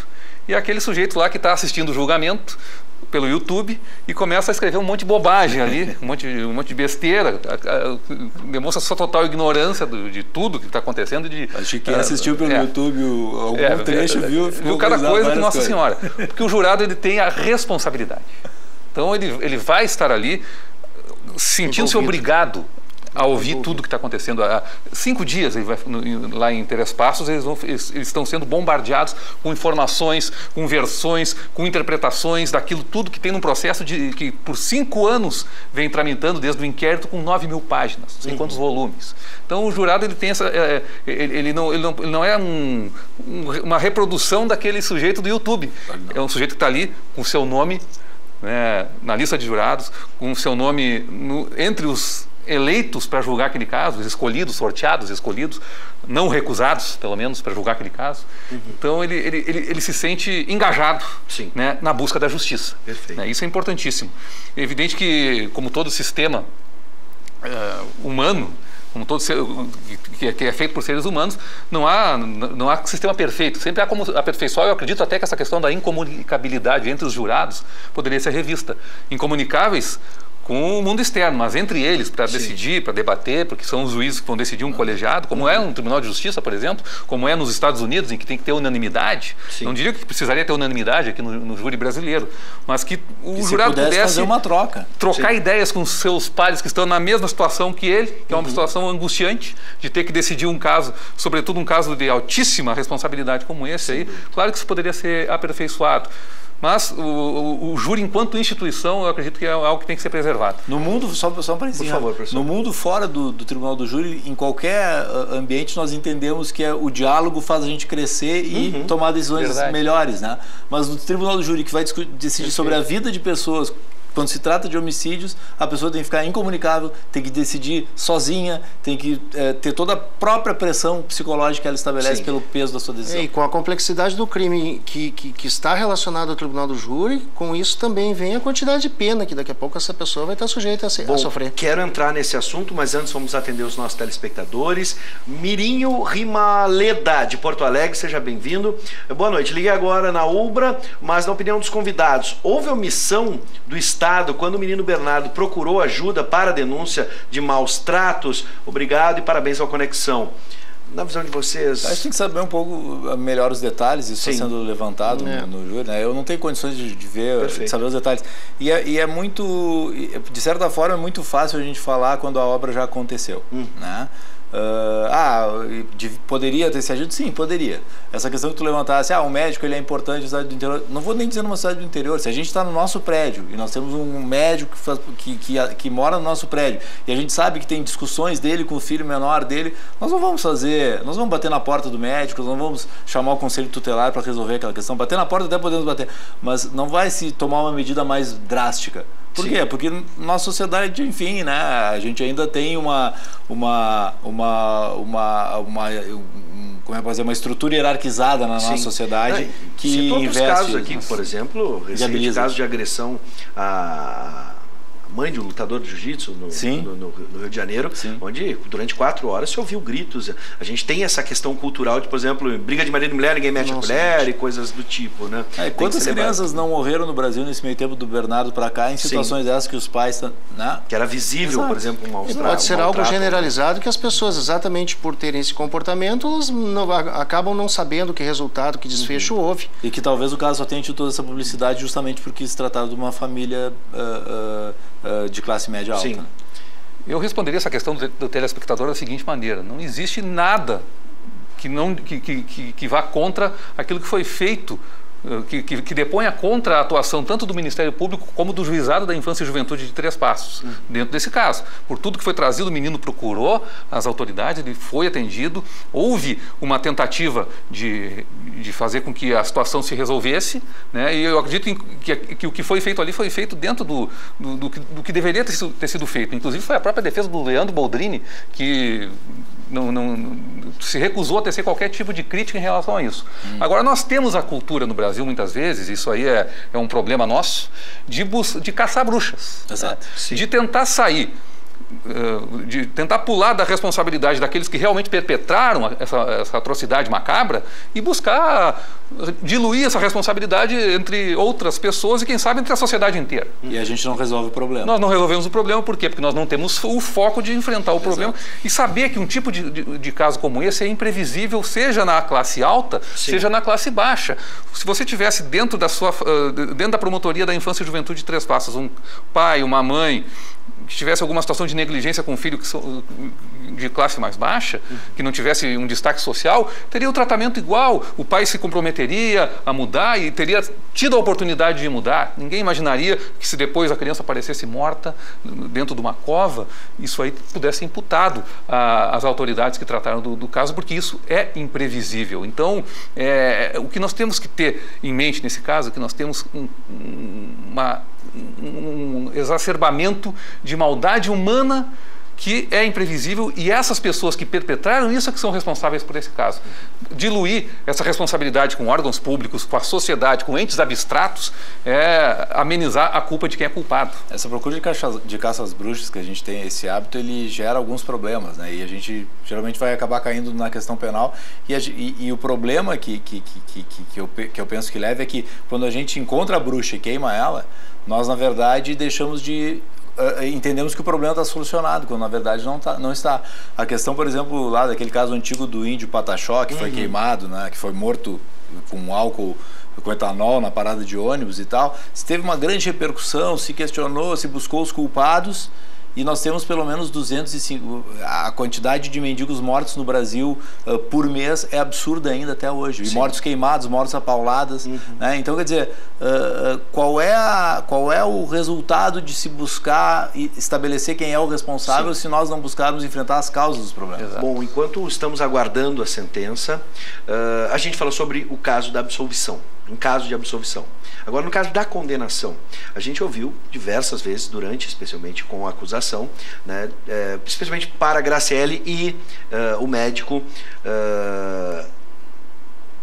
Speaker 2: e aquele sujeito lá que está assistindo o julgamento pelo YouTube e começa a escrever um monte de bobagem ali, um monte de besteira, demonstra sua total ignorância de tudo que está acontecendo. Acho
Speaker 4: que quem assistiu pelo YouTube algum trecho viu
Speaker 2: cada coisa que Nossa Senhora. Porque o jurado, ele tem a responsabilidade. Então ele vai estar ali sentindo-se obrigado a ouvir tudo que está acontecendo. Há 5 dias lá em Interespaços, eles estão sendo bombardeados com informações, com versões, com interpretações daquilo tudo que tem num processo que por 5 anos vem tramitando desde o inquérito, com 9.000 páginas, não sei quantos volumes. Então o jurado, ele tem ele não é uma reprodução daquele sujeito do YouTube. É um sujeito que está ali com o seu nome, né, na lista de jurados, com o seu nome entre os eleitos para julgar aquele caso, escolhidos, sorteados, escolhidos, não recusados, pelo menos, para julgar aquele caso. Então ele se sente engajado, né, na busca da justiça. Né? Isso é importantíssimo. É evidente que, como todo sistema humano, como todo que é feito por seres humanos, não há sistema perfeito. Sempre há como aperfeiçoar. Eu acredito até que essa questão da incomunicabilidade entre os jurados poderia ser revista. Incomunicáveis com o mundo externo, mas entre eles, para decidir, para debater, porque são os juízes que vão decidir um colegiado, como é um tribunal de justiça, por exemplo, como é nos Estados Unidos, em que tem que ter unanimidade. Não diria que precisaria ter unanimidade aqui no júri brasileiro, mas que o jurado pudesse
Speaker 4: fazer uma
Speaker 2: trocar ideias com seus pares que estão na mesma situação que ele, que é uma situação angustiante, de ter que decidir um caso, sobretudo um caso de altíssima responsabilidade como esse aí. Claro que isso poderia ser aperfeiçoado. Mas o júri, enquanto instituição, eu acredito que é algo que tem que ser preservado.
Speaker 4: No mundo, só para dizer, no mundo fora do tribunal do júri, em qualquer ambiente, nós entendemos que o diálogo faz a gente crescer e tomar decisões melhores, né? Mas no tribunal do júri, que vai decidir sobre a vida de pessoas quando se trata de homicídios, a pessoa tem que ficar incomunicável, tem que decidir sozinha, tem que ter toda a própria pressão psicológica que ela estabelece pelo peso da sua decisão.
Speaker 3: E com a complexidade do crime que está relacionado ao tribunal do júri, com isso também vem a quantidade de pena que daqui a pouco essa pessoa vai estar sujeita a sofrer.
Speaker 1: Quero entrar nesse assunto, mas antes vamos atender os nossos telespectadores. Mirinho Rimaleda, de Porto Alegre, seja bem-vindo. Boa noite, liguei agora na UBRA, mas na opinião dos convidados, houve omissão do Estado quando o menino Bernardo procurou ajuda para a denúncia de maus tratos? Obrigado e parabéns ao Conexão. Na visão de vocês...
Speaker 4: A gente tem que saber um pouco melhor os detalhes, isso está sendo levantado no júri, né? Eu não tenho condições de ver, de saber os detalhes. E é muito, de certa forma, é muito fácil a gente falar quando a obra já aconteceu, né? Poderia ter se agido? Sim, poderia. Essa questão que tu levantasse, o médico ele é importante na cidade do interior. Não vou nem dizer numa cidade do interior. Se a gente está no nosso prédio e nós temos um médico que mora no nosso prédio e a gente sabe que tem discussões dele com o filho menor dele, nós não vamos bater na porta do médico, nós não vamos chamar o conselho tutelar para resolver aquela questão. Bater na porta até podemos bater, mas não vai se tomar uma medida mais drástica. Por quê? Porque nossa sociedade, enfim, né, a gente ainda tem uma estrutura hierarquizada na nossa sociedade que
Speaker 1: investe... casos aqui, por exemplo, recente caso de agressão a mãe de um lutador de jiu-jitsu no Rio de Janeiro, onde durante 4 horas se ouviu gritos. A gente tem essa questão cultural de, por exemplo, briga de marido e mulher, ninguém mete a colher e coisas do tipo, né?
Speaker 4: Quantas crianças não morreram no Brasil nesse meio tempo do Bernardo para cá em situações dessas que os pais... Né?
Speaker 1: Que era visível, por exemplo, um maltrato.
Speaker 3: Pode ser algo generalizado que as pessoas, exatamente por terem esse comportamento, elas acabam não sabendo que resultado, que desfecho houve.
Speaker 4: E que talvez o caso só tenha tido toda essa publicidade justamente porque se tratava de uma família... de classe média alta.
Speaker 2: Sim. Eu responderia essa questão do telespectador da seguinte maneira: não existe nada que vá contra aquilo que foi feito, que deponha contra a atuação tanto do Ministério Público como do Juizado da Infância e Juventude de Três Passos, dentro desse caso. Por tudo que foi trazido, o menino procurou as autoridades, ele foi atendido, houve uma tentativa de fazer com que a situação se resolvesse, né? E eu acredito que o que foi feito ali foi feito dentro do que deveria ter sido feito. Inclusive foi a própria defesa do Leandro Boldrini que não se recusou a tecer qualquer tipo de crítica em relação a isso. Agora, nós temos a cultura no Brasil, muitas vezes, isso aí é um problema nosso, de caçar bruxas.
Speaker 4: Exato.
Speaker 2: De tentar sair, de tentar pular da responsabilidade daqueles que realmente perpetraram essa atrocidade macabra e buscar diluir essa responsabilidade entre outras pessoas e, quem sabe, entre a sociedade inteira.
Speaker 4: E a gente não resolve o problema.
Speaker 2: Nós não resolvemos o problema, por quê? Porque nós não temos o foco de enfrentar o problema e saber que um tipo de caso como esse é imprevisível, seja na classe alta, seja na classe baixa. Se você tivesse dentro da promotoria da Infância e Juventude de Três Passos um pai, uma mãe que tivesse alguma situação de negligência com um filho de classe mais baixa, que não tivesse um destaque social, teria o tratamento igual. O pai se comprometeria a mudar e teria tido a oportunidade de mudar. Ninguém imaginaria que, se depois a criança aparecesse morta dentro de uma cova, isso aí pudesse ser imputado às autoridades que trataram do caso, porque isso é imprevisível. Então, o que nós temos que ter em mente nesse caso é que nós temos um exacerbamento de maldade humana que é imprevisível, e essas pessoas que perpetraram isso é que são responsáveis por esse caso. Diluir essa responsabilidade com órgãos públicos, com a sociedade, com entes abstratos, é amenizar a culpa de quem é culpado.
Speaker 4: Essa procura de caça às bruxas que a gente tem, esse hábito, ele gera alguns problemas, né? E a gente geralmente vai acabar caindo na questão penal, e o problema que eu penso que leva é que quando a gente encontra a bruxa e queima ela, nós, na verdade, entendemos que o problema está solucionado, quando na verdade não está. A questão, por exemplo, lá daquele caso antigo do índio Pataxó, que foi queimado, né, que foi morto com álcool, com etanol na parada de ônibus e tal, se teve uma grande repercussão, se questionou, se buscou os culpados, e nós temos pelo menos 205, a quantidade de mendigos mortos no Brasil por mês é absurda ainda até hoje, e mortos queimados, mortos apauladas, né? Então, quer dizer, qual é o resultado de se buscar e estabelecer quem é o responsável se nós não buscarmos enfrentar as causas dos problemas?
Speaker 2: Exato.
Speaker 1: Bom, enquanto estamos aguardando a sentença, a gente falou sobre o caso da absolvição, um caso de absolvição. Agora, no caso da condenação, a gente ouviu diversas vezes, especialmente com a acusação, né, especialmente para a Graciele e o médico,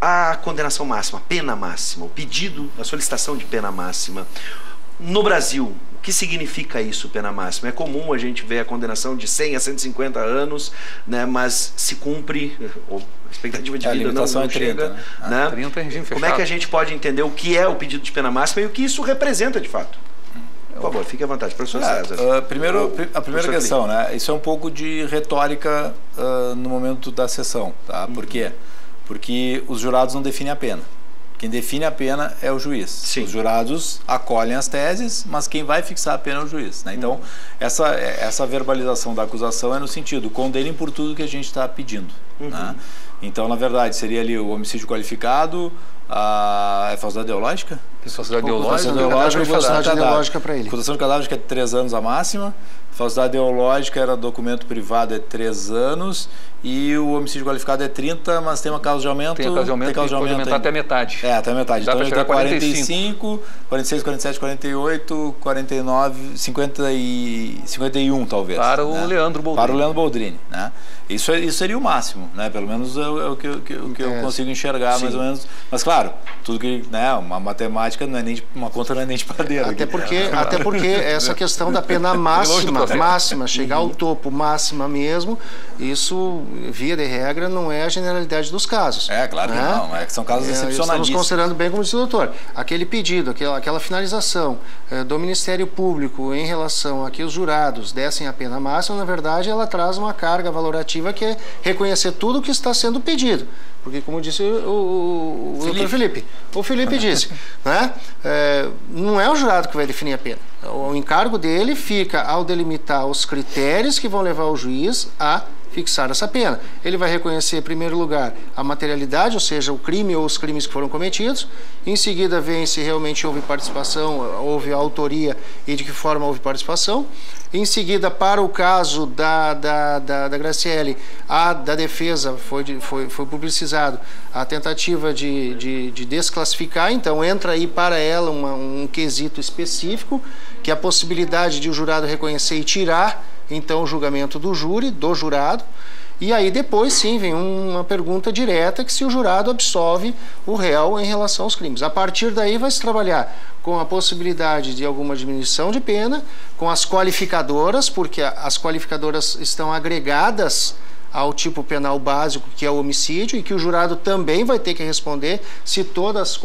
Speaker 1: a condenação máxima, a pena máxima, o pedido, a solicitação de pena máxima. No Brasil, o que significa isso, pena máxima? É comum a gente ver a condenação de 100 a 150 anos, né, mas se cumpre, a expectativa de vida não chega. 30, né?
Speaker 2: 30 é regime fechado.
Speaker 1: Como é que a gente pode entender o que é o pedido de pena máxima e o que isso representa de fato? Por favor, fique à vontade, professor César.
Speaker 4: A primeira questão, né? Isso é um pouco de retórica no momento da sessão, tá? Por quê? Porque os jurados não definem a pena. Quem define a pena é o juiz. Sim. Os jurados acolhem as teses, mas quem vai fixar a pena é o juiz, né? Então, essa verbalização da acusação é no sentido, condenem por tudo que a gente está pedindo. Né? Então, na verdade, seria ali o homicídio qualificado, a falsidade ideológica?
Speaker 2: Falsidade
Speaker 3: ideológica para ele.
Speaker 4: Acusação de cadáver que é 3 anos a máxima. Falsidade ideológica era documento privado, é 3 anos. E o homicídio qualificado é 30, mas tem uma causa de aumento.
Speaker 2: Tem causa de aumento, pode aumentar até metade.
Speaker 4: Até metade. Então, ele tem 45, 46, 47, 48, 49, 50 e 51, talvez.
Speaker 2: Para o Leandro Boldrini.
Speaker 4: Para o Leandro Boldrini, né? Isso seria o máximo, né? Pelo menos é o que eu consigo enxergar, mais ou menos. Mas, claro, tudo que, né, uma matemática não é nem uma conta, não é nem de padeiro.
Speaker 3: Até porque essa questão da pena máxima, chegar ao topo, máxima mesmo, isso, via de regra, não é a generalidade dos casos.
Speaker 4: Claro que não. É que são casos excepcionalistas.
Speaker 3: Estamos considerando bem, como disse o doutor, aquele pedido, aquela finalização do Ministério Público em relação a que os jurados dessem a pena máxima, na verdade, ela traz uma carga valorativa que é reconhecer tudo o que está sendo pedido. Porque, como disse o doutor Felipe, o Felipe disse, né? Não é o jurado que vai definir a pena. O encargo dele fica ao delimitar os critérios que vão levar o juiz a fixar essa pena. Ele vai reconhecer, em primeiro lugar, a materialidade, ou seja, o crime ou os crimes que foram cometidos. Em seguida, vem se realmente houve participação, houve autoria e de que forma houve participação. Em seguida, para o caso da Graciele, da defesa foi publicizado a tentativa de desclassificar, então entra aí para ela um quesito específico, que é a possibilidade de o jurado reconhecer e tirar então o julgamento do júri, do jurado, e aí depois sim vem uma pergunta direta que se o jurado absolve o réu em relação aos crimes. A partir daí vai se trabalhar com a possibilidade de alguma diminuição de pena, com as qualificadoras, porque as qualificadoras estão agregadas ao tipo penal básico, que é o homicídio, e que o jurado também vai ter que responder se todas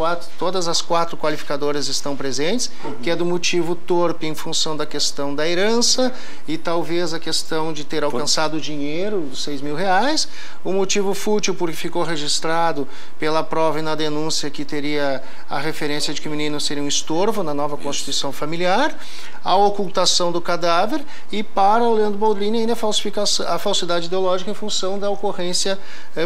Speaker 3: as quatro qualificadoras estão presentes, que é do motivo torpe em função da questão da herança e talvez a questão de ter alcançado o dinheiro dos R$6.000, o motivo fútil porque ficou registrado pela prova e na denúncia que teria a referência de que o menino seria um estorvo na nova Constituição Familiar, a ocultação do cadáver e para o Leandro Boldrini ainda a falsidade ideológica em função da ocorrência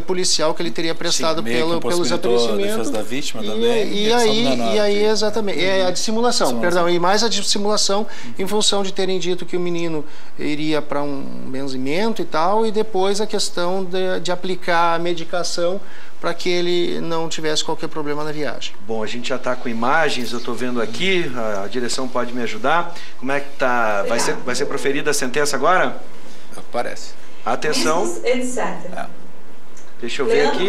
Speaker 3: policial que ele teria prestado pelos aparecimentos
Speaker 4: da vítima também.
Speaker 3: E aí exatamente, a dissimulação, perdão, e mais a dissimulação em função de terem dito que o menino iria para um benzimento e tal, e depois a questão de aplicar a medicação para que ele não tivesse qualquer problema na viagem.
Speaker 1: Bom, a gente já está com imagens, eu estou vendo aqui, a direção pode me ajudar. Como é que está? Vai ser proferida a sentença agora?
Speaker 4: Parece.
Speaker 1: Atenção.
Speaker 5: Etc.
Speaker 1: Deixa eu ver aqui.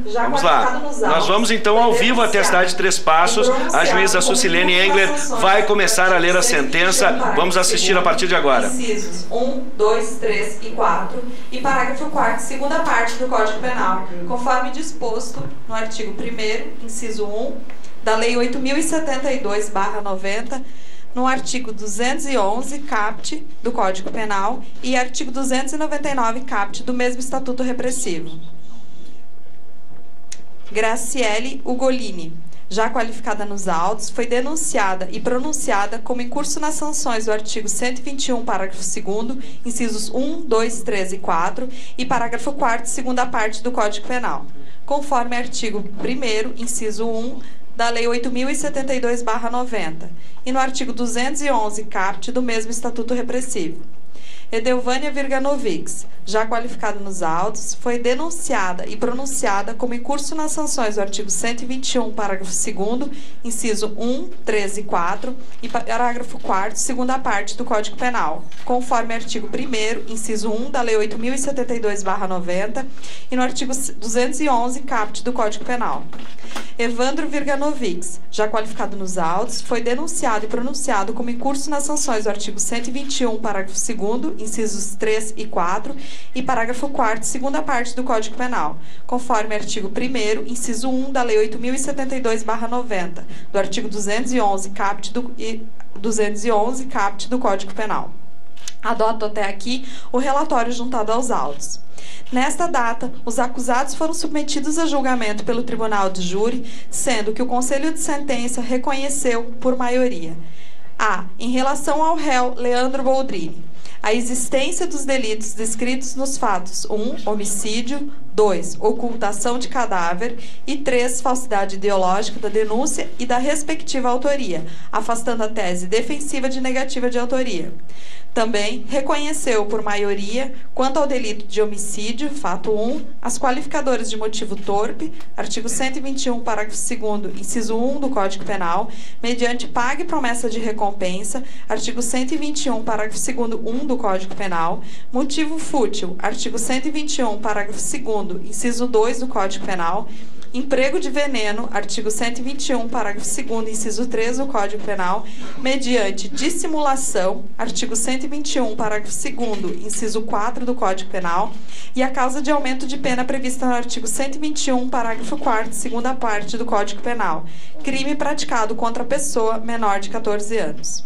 Speaker 5: Já
Speaker 1: vamos lá. Nós vamos então ao vivo até a cidade de Três Passos. A juíza Sucilene Engler vai começar a ler a sentença. Vamos assistir a partir de agora.
Speaker 5: Incisos 1, 2, 3 e 4 e parágrafo 4º, segunda parte do Código Penal, conforme disposto no artigo 1º, inciso 1, da Lei 8.072/90, no artigo 211, caput, do Código Penal, e artigo 299, caput, do mesmo Estatuto Repressivo. Graciele Ugolini, já qualificada nos autos, foi denunciada e pronunciada como em curso nas sanções do artigo 121, parágrafo 2º, incisos 1, 2, 3 e 4, e parágrafo 4º, segunda parte do Código Penal, conforme artigo 1º, inciso 1, da Lei 8.072/90, e no artigo 211, caput, do mesmo Estatuto Repressivo. Edelvânia Virganovics, já qualificada nos autos, foi denunciada e pronunciada como em curso nas sanções do artigo 121, parágrafo 2º, inciso 1, 3 e 4, e parágrafo 4º, segunda parte do Código Penal, conforme artigo 1º, inciso 1 da Lei 8.072/90 e no artigo 211, caput do Código Penal. Evandro Virganovics, já qualificado nos autos, foi denunciado e pronunciado como em curso nas sanções do artigo 121, parágrafo 2º, incisos 3 e 4, e parágrafo 4º, segunda parte do Código Penal, conforme artigo 1º, inciso 1 da Lei 8.072/90, do artigo 211, caput do Código Penal. Adoto até aqui o relatório juntado aos autos. Nesta data, os acusados foram submetidos a julgamento pelo Tribunal de Júri, sendo que o Conselho de Sentença reconheceu, por maioria, a. Em relação ao réu Leandro Boldrini, a existência dos delitos descritos nos fatos 1. Homicídio, 2. Ocultação de cadáver e 3. Falsidade ideológica da denúncia e da respectiva autoria, afastando a tese defensiva de negativa de autoria. Também reconheceu por maioria, quanto ao delito de homicídio, fato 1, as qualificadoras de motivo torpe, artigo 121, parágrafo 2º, inciso 1 do Código Penal, mediante paga e promessa de recompensa, artigo 121, parágrafo 2º, 1 do Código Penal, motivo fútil, artigo 121, parágrafo 2º, inciso 2 do Código Penal, emprego de veneno, artigo 121, parágrafo 2º, inciso 3 do Código Penal, mediante dissimulação, artigo 121, parágrafo 2º, inciso 4 do Código Penal, e a causa de aumento de pena prevista no artigo 121, parágrafo 4º, segunda parte do Código Penal, crime praticado contra pessoa menor de 14 anos.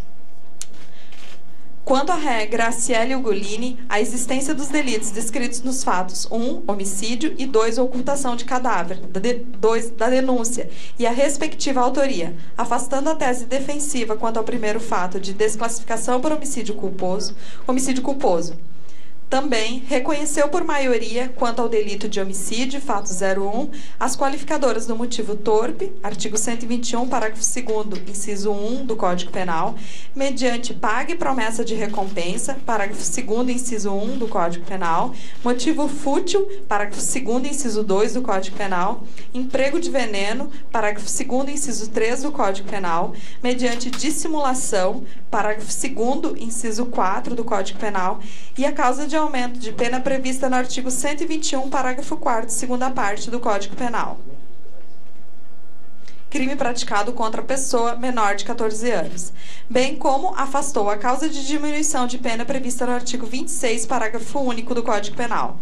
Speaker 5: Quanto à ré Graciele Ugolini, a existência dos delitos descritos nos fatos 1. Homicídio e 2. Ocultação de cadáver, 2. Da denúncia e a respectiva autoria, afastando a tese defensiva quanto ao primeiro fato de desclassificação por homicídio culposo. Também reconheceu por maioria, quanto ao delito de homicídio, fato 01, as qualificadoras do motivo torpe, artigo 121, parágrafo 2º, inciso 1 do Código Penal, mediante paga e promessa de recompensa, parágrafo 2º, inciso 1 do Código Penal, motivo fútil, parágrafo 2º, inciso 2 do Código Penal, emprego de veneno, parágrafo 2º, inciso 3 do Código Penal, mediante dissimulação, parágrafo 2º, inciso 4 do Código Penal, e a causa de aumento de pena prevista no artigo 121, parágrafo 4º, segunda parte do Código Penal. Crime praticado contra pessoa menor de 14 anos, bem como afastou a causa de diminuição de pena prevista no artigo 26, parágrafo único do Código Penal.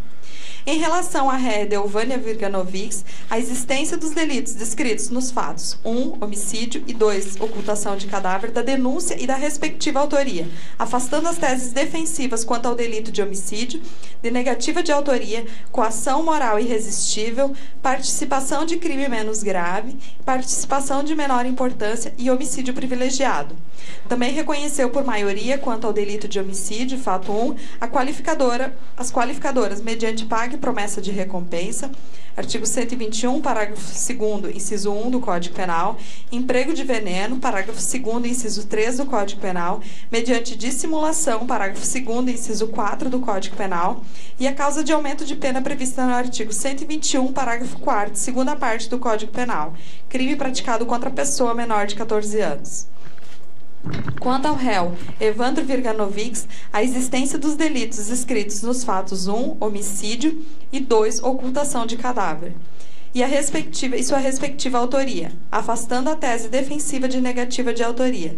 Speaker 5: Em relação à ré Edelvânia Virganovics, a existência dos delitos descritos nos fatos 1. Homicídio e 2. Ocultação de cadáver, da denúncia e da respectiva autoria, afastando as teses defensivas quanto ao delito de homicídio, de negativa de autoria, coação moral irresistível, participação de crime menos grave, participação de menor importância e homicídio privilegiado. Também reconheceu por maioria, quanto ao delito de homicídio, fato 1, as qualificadoras mediante paga e promessa de recompensa, artigo 121, parágrafo 2º, inciso 1 do Código Penal, emprego de veneno, parágrafo 2º, inciso 3 do Código Penal, mediante dissimulação, parágrafo 2º, inciso 4 do Código Penal, e a causa de aumento de pena prevista no artigo 121, parágrafo 4º, segunda parte do Código Penal, crime praticado contra pessoa menor de 14 anos. Quanto ao réu Evandro Virganovics, a existência dos delitos escritos nos fatos 1. Homicídio e 2. Ocultação de cadáver e sua respectiva autoria, afastando a tese defensiva de negativa de autoria.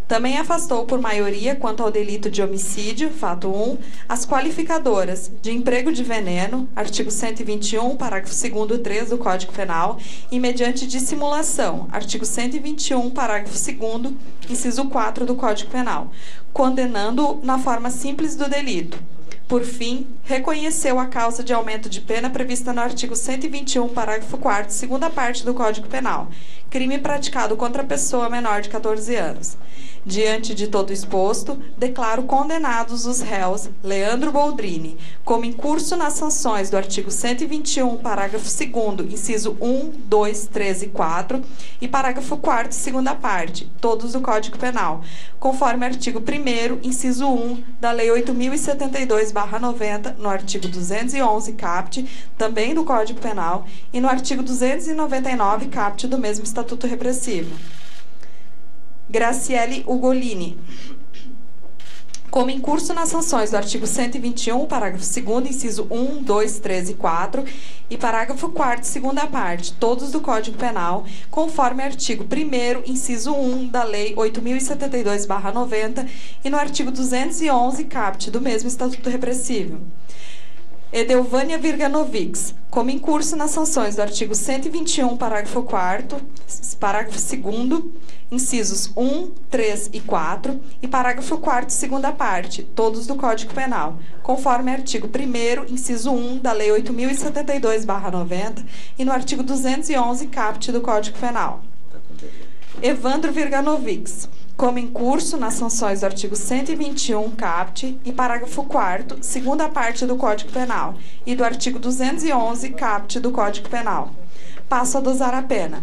Speaker 5: Também afastou por maioria, quanto ao delito de homicídio, fato 1, as qualificadoras de emprego de veneno, artigo 121, parágrafo 2º, 3 do Código Penal, e mediante dissimulação, artigo 121, parágrafo 2º, inciso 4 do Código Penal, condenando na forma simples do delito. Por fim, reconheceu a causa de aumento de pena prevista no artigo 121, parágrafo 4º, segunda parte do Código Penal, crime praticado contra a pessoa menor de 14 anos. Diante de todo exposto, declaro condenados os réus Leandro Boldrini, como incurso nas sanções do artigo 121, parágrafo 2º, inciso 1, 2, 3 e 4, e parágrafo 4º, segunda parte, todos do Código Penal, conforme artigo 1º, inciso 1 da Lei 8.072/90, no artigo 211, caput, também do Código Penal, e no artigo 299, caput, do mesmo Estatuto Repressivo. Graciele Ugolini, como incurso nas sanções do artigo 121, parágrafo 2º, inciso 1, 2, 3 e 4, e parágrafo 4º, segunda parte, todos do Código Penal, conforme artigo 1º, inciso 1 da Lei 8.072/90 e no artigo 211, caput, do mesmo Estatuto Repressivo. Edelvânia Virganovics, como incurso nas sanções do artigo 121, parágrafo 4º, parágrafo 2º, incisos 1, 3 e 4, e parágrafo 4º, segunda parte, todos do Código Penal, conforme artigo 1º, inciso 1 da Lei 8.072/90 e no artigo 211, caput, do Código Penal. Evandro Virganovics, como incurso nas sanções do artigo 121, caput, e parágrafo 4º, segunda parte do Código Penal, e do artigo 211, caput, do Código Penal. Passo a dosar a pena.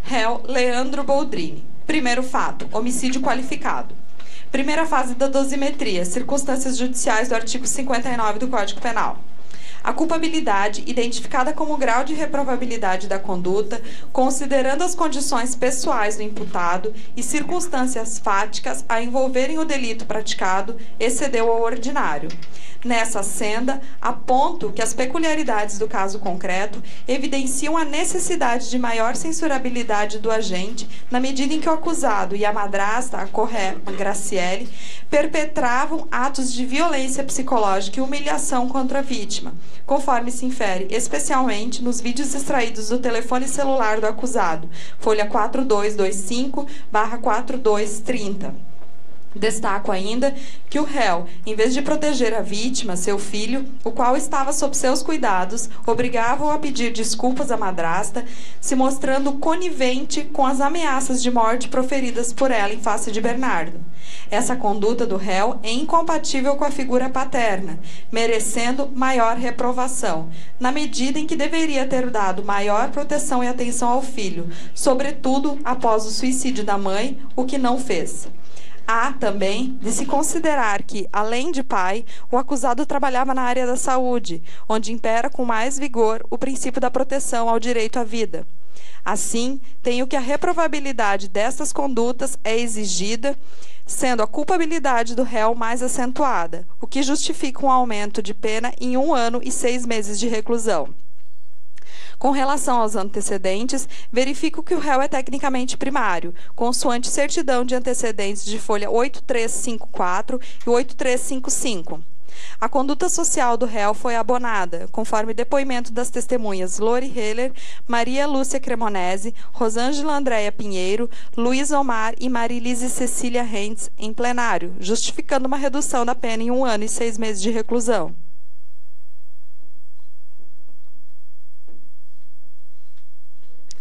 Speaker 5: Réu Leandro Boldrini. Primeiro fato, homicídio qualificado. Primeira fase da dosimetria, circunstâncias judiciais do artigo 59 do Código Penal. A culpabilidade, identificada como grau de reprovabilidade da conduta, considerando as condições pessoais do imputado e circunstâncias fáticas a envolverem o delito praticado, excedeu ao ordinário. Nessa senda, aponto que as peculiaridades do caso concreto evidenciam a necessidade de maior censurabilidade do agente, na medida em que o acusado e a madrasta, a Graciele, perpetravam atos de violência psicológica e humilhação contra a vítima, conforme se infere especialmente nos vídeos extraídos do telefone celular do acusado, folha 4225/4230. Destaco ainda que o réu, em vez de proteger a vítima, seu filho, o qual estava sob seus cuidados, obrigava-o a pedir desculpas à madrasta, se mostrando conivente com as ameaças de morte proferidas por ela em face de Bernardo. Essa conduta do réu é incompatível com a figura paterna, merecendo maior reprovação, na medida em que deveria ter dado maior proteção e atenção ao filho, sobretudo após o suicídio da mãe, o que não fez. Há também de se considerar que, além de pai, o acusado trabalhava na área da saúde, onde impera com mais vigor o princípio da proteção ao direito à vida. Assim, tenho que a reprovabilidade destas condutas é exigida, sendo a culpabilidade do réu mais acentuada, o que justifica um aumento de pena em 1 ano e 6 meses de reclusão. Com relação aos antecedentes, verifico que o réu é tecnicamente primário, consoante certidão de antecedentes de folha 8354 e 8355. A conduta social do réu foi abonada, conforme depoimento das testemunhas Lori Heller, Maria Lúcia Cremonese, Rosângela Andréia Pinheiro, Luiz Omar e Marilise Cecília Rentes, em plenário, justificando uma redução da pena em 1 ano e 6 meses de reclusão.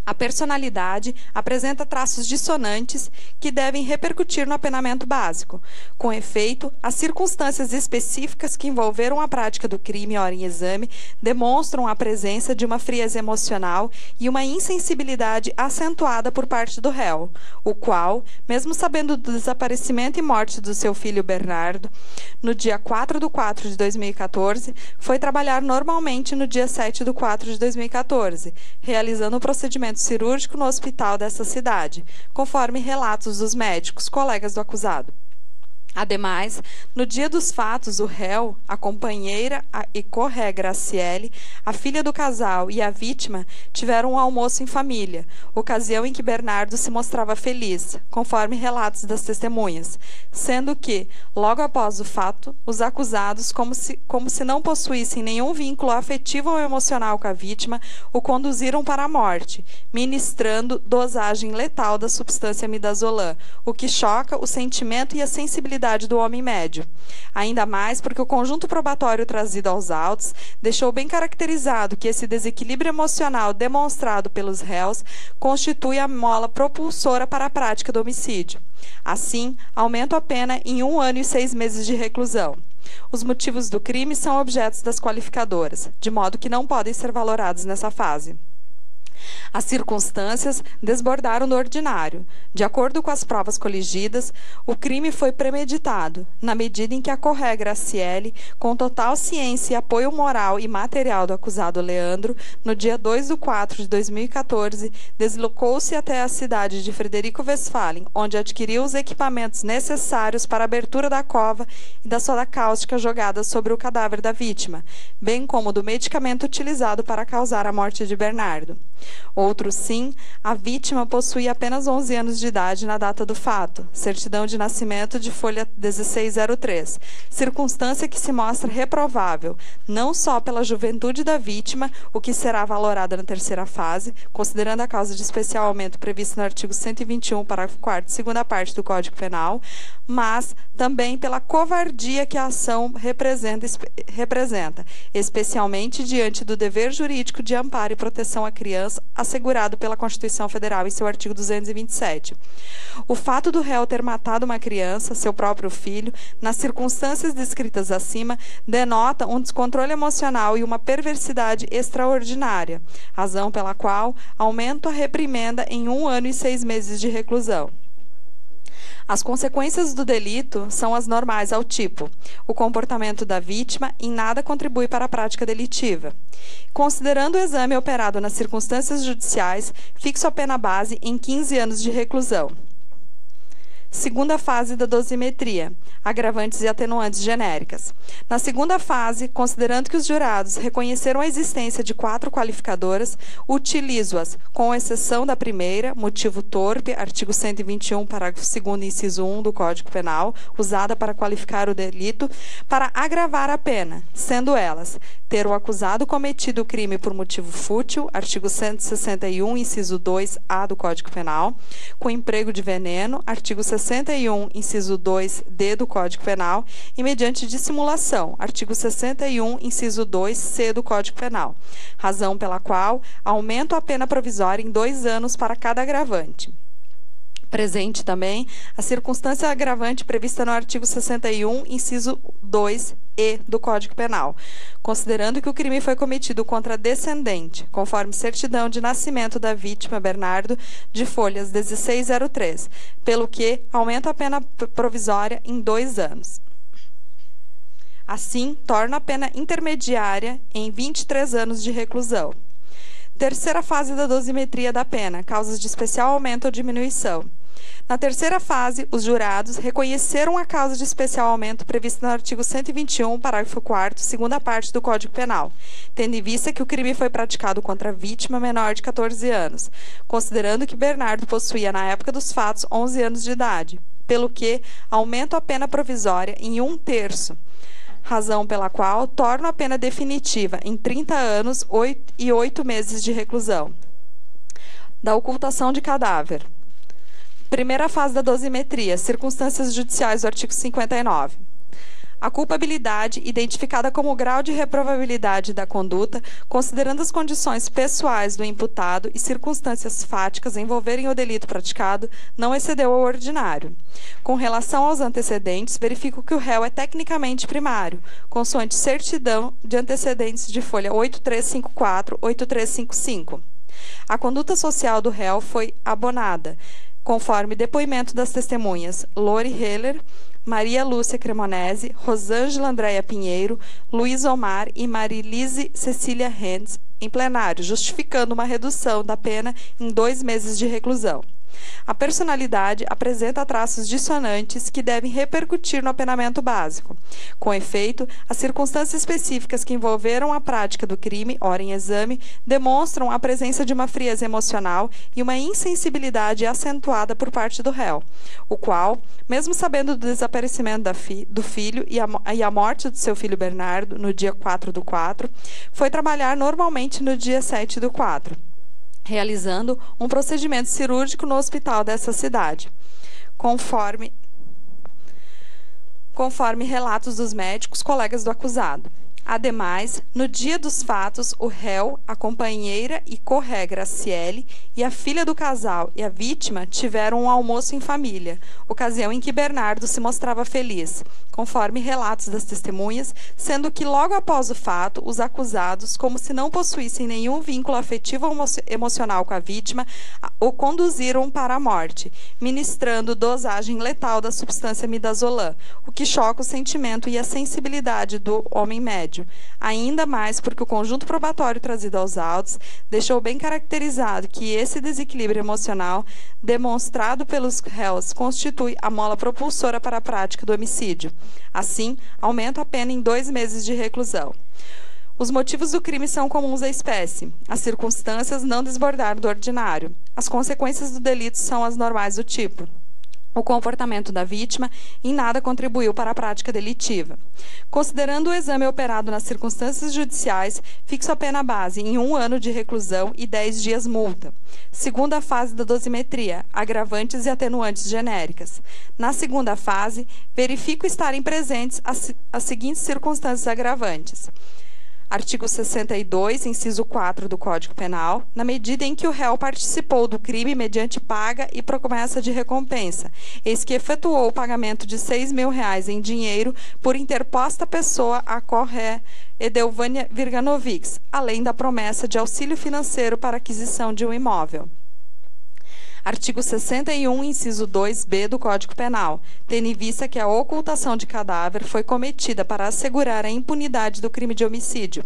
Speaker 5: A personalidade apresenta traços dissonantes que devem repercutir no apenamento básico. Com efeito, as circunstâncias específicas que envolveram a prática do crime ora em exame demonstram a presença de uma frieza emocional e uma insensibilidade acentuada por parte do réu, o qual, mesmo sabendo do desaparecimento e morte do seu filho Bernardo, no dia 4/4 de 2014, foi trabalhar normalmente no dia 7/4 de 2014, realizando o procedimento cirúrgico no hospital dessa cidade, conforme relatos dos médicos, colegas do acusado. Ademais, no dia dos fatos, o réu, a companheira e co-ré Graciele, a filha do casal e a vítima tiveram um almoço em família, ocasião em que Bernardo se mostrava feliz, conforme relatos das testemunhas, sendo que, logo após o fato, os acusados, como se não possuíssem nenhum vínculo afetivo ou emocional com a vítima, o conduziram para a morte, ministrando dosagem letal da substância midazolam, o que choca o sentimento e a sensibilidade do homem médio. Ainda mais porque o conjunto probatório trazido aos autos deixou bem caracterizado que esse desequilíbrio emocional demonstrado pelos réus constitui a mola propulsora para a prática do homicídio. Assim, aumenta a pena em 1 ano e 6 meses de reclusão. Os motivos do crime são objetos das qualificadoras, de modo que não podem ser valorados nessa fase. As circunstâncias desbordaram do ordinário. De acordo com as provas coligidas, o crime foi premeditado, na medida em que a co-ré Graciele, com total ciência e apoio moral e material do acusado Leandro, no dia 2/4/2014, deslocou-se até a cidade de Frederico Westphalen, onde adquiriu os equipamentos necessários para a abertura da cova e da soda cáustica jogada sobre o cadáver da vítima, bem como do medicamento utilizado para causar a morte de Bernardo. Outro sim, a vítima possuía apenas 11 anos de idade na data do fato, certidão de nascimento de folha 1603, circunstância que se mostra reprovável, não só pela juventude da vítima, o que será valorada na terceira fase, considerando a causa de especial aumento prevista no artigo 121, parágrafo 4º, segunda parte do Código Penal, mas também pela covardia que a ação representa, especialmente diante do dever jurídico de amparo e proteção à criança assegurado pela Constituição Federal em seu artigo 227. O fato do réu ter matado uma criança, seu próprio filho, nas circunstâncias descritas acima, denota um descontrole emocional e uma perversidade extraordinária, razão pela qual aumenta a reprimenda em 1 ano e 6 meses de reclusão. As consequências do delito são as normais ao tipo. O comportamento da vítima em nada contribui para a prática delitiva. Considerando o exame operado nas circunstâncias judiciais, fixo a pena base em 15 anos de reclusão. Segunda fase da dosimetria, agravantes e atenuantes genéricas. Na segunda fase, considerando que os jurados reconheceram a existência de 4 qualificadoras, utilizo-as, com exceção da primeira, motivo torpe, artigo 121, parágrafo 2º, inciso 1 do Código Penal, usada para qualificar o delito, para agravar a pena, sendo elas ter o acusado cometido o crime por motivo fútil, artigo 161, inciso 2A do Código Penal, com emprego de veneno, artigo 61, inciso 2D do Código Penal, e mediante dissimulação, artigo 61, inciso 2C do Código Penal, razão pela qual aumento a pena provisória em 2 anos para cada agravante. Presente também a circunstância agravante prevista no artigo 61, inciso 2E do Código Penal, considerando que o crime foi cometido contra descendente, conforme certidão de nascimento da vítima, Bernardo, de folhas 1603, pelo que aumenta a pena provisória em 2 anos. Assim, torna a pena intermediária em 23 anos de reclusão. Terceira fase da dosimetria da pena, causas de especial aumento ou diminuição. Na terceira fase, os jurados reconheceram a causa de especial aumento prevista no artigo 121, parágrafo 4º, segunda parte do Código Penal, tendo em vista que o crime foi praticado contra a vítima menor de 14 anos, considerando que Bernardo possuía, na época dos fatos, 11 anos de idade, pelo que aumento a pena provisória em 1/3, razão pela qual torna a pena definitiva em 30 anos e 8 meses de reclusão. Da ocultação de cadáver. Primeira fase da dosimetria, circunstâncias judiciais do artigo 59. A culpabilidade, identificada como o grau de reprovabilidade da conduta, considerando as condições pessoais do imputado e circunstâncias fáticas envolverem o delito praticado, não excedeu ao ordinário. Com relação aos antecedentes, verifico que o réu é tecnicamente primário, consoante certidão de antecedentes de folha 8354, 8355. A conduta social do réu foi abonada, conforme depoimento das testemunhas Lori Heller, Maria Lúcia Cremonese, Rosângela Andréia Pinheiro, Luiz Omar e Marilise Cecília Renz, em plenário, justificando uma redução da pena em 2 meses de reclusão. A personalidade apresenta traços dissonantes que devem repercutir no apenamento básico. Com efeito, as circunstâncias específicas que envolveram a prática do crime, ora em exame, demonstram a presença de uma frieza emocional e uma insensibilidade acentuada por parte do réu, o qual, mesmo sabendo do desaparecimento do filho e a morte do seu filho Bernardo no dia 4/4, foi trabalhar normalmente no dia 7/4. Realizando um procedimento cirúrgico no hospital dessa cidade, conforme relatos dos médicos colegas do acusado. Ademais, no dia dos fatos, o réu, a companheira e co-ré Graciele e a filha do casal e a vítima tiveram um almoço em família, ocasião em que Bernardo se mostrava feliz, conforme relatos das testemunhas, sendo que logo após o fato, os acusados, como se não possuíssem nenhum vínculo afetivo ou emocional com a vítima, o conduziram para a morte, ministrando dosagem letal da substância midazolam, o que choca o sentimento e a sensibilidade do homem médio. Ainda mais porque o conjunto probatório trazido aos autos deixou bem caracterizado que esse desequilíbrio emocional demonstrado pelos réus constitui a mola propulsora para a prática do homicídio. Assim, aumenta a pena em 2 meses de reclusão. Os motivos do crime são comuns à espécie. As circunstâncias não desbordaram do ordinário. As consequências do delito são as normais do tipo. O comportamento da vítima em nada contribuiu para a prática delitiva. Considerando o exame operado nas circunstâncias judiciais, fixo a pena base em 1 ano de reclusão e 10 dias multa. Segunda fase da dosimetria, agravantes e atenuantes genéricas. Na segunda fase, verifico estarem presentes as seguintes circunstâncias agravantes. Artigo 62, inciso 4 do Código Penal, na medida em que o réu participou do crime mediante paga e promessa de recompensa, eis que efetuou o pagamento de R$6.000 em dinheiro por interposta pessoa a co-ré Edelvânia Virganovics, além da promessa de auxílio financeiro para aquisição de um imóvel. Artigo 61, inciso 2b do Código Penal, tendo em vista que a ocultação de cadáver foi cometida para assegurar a impunidade do crime de homicídio.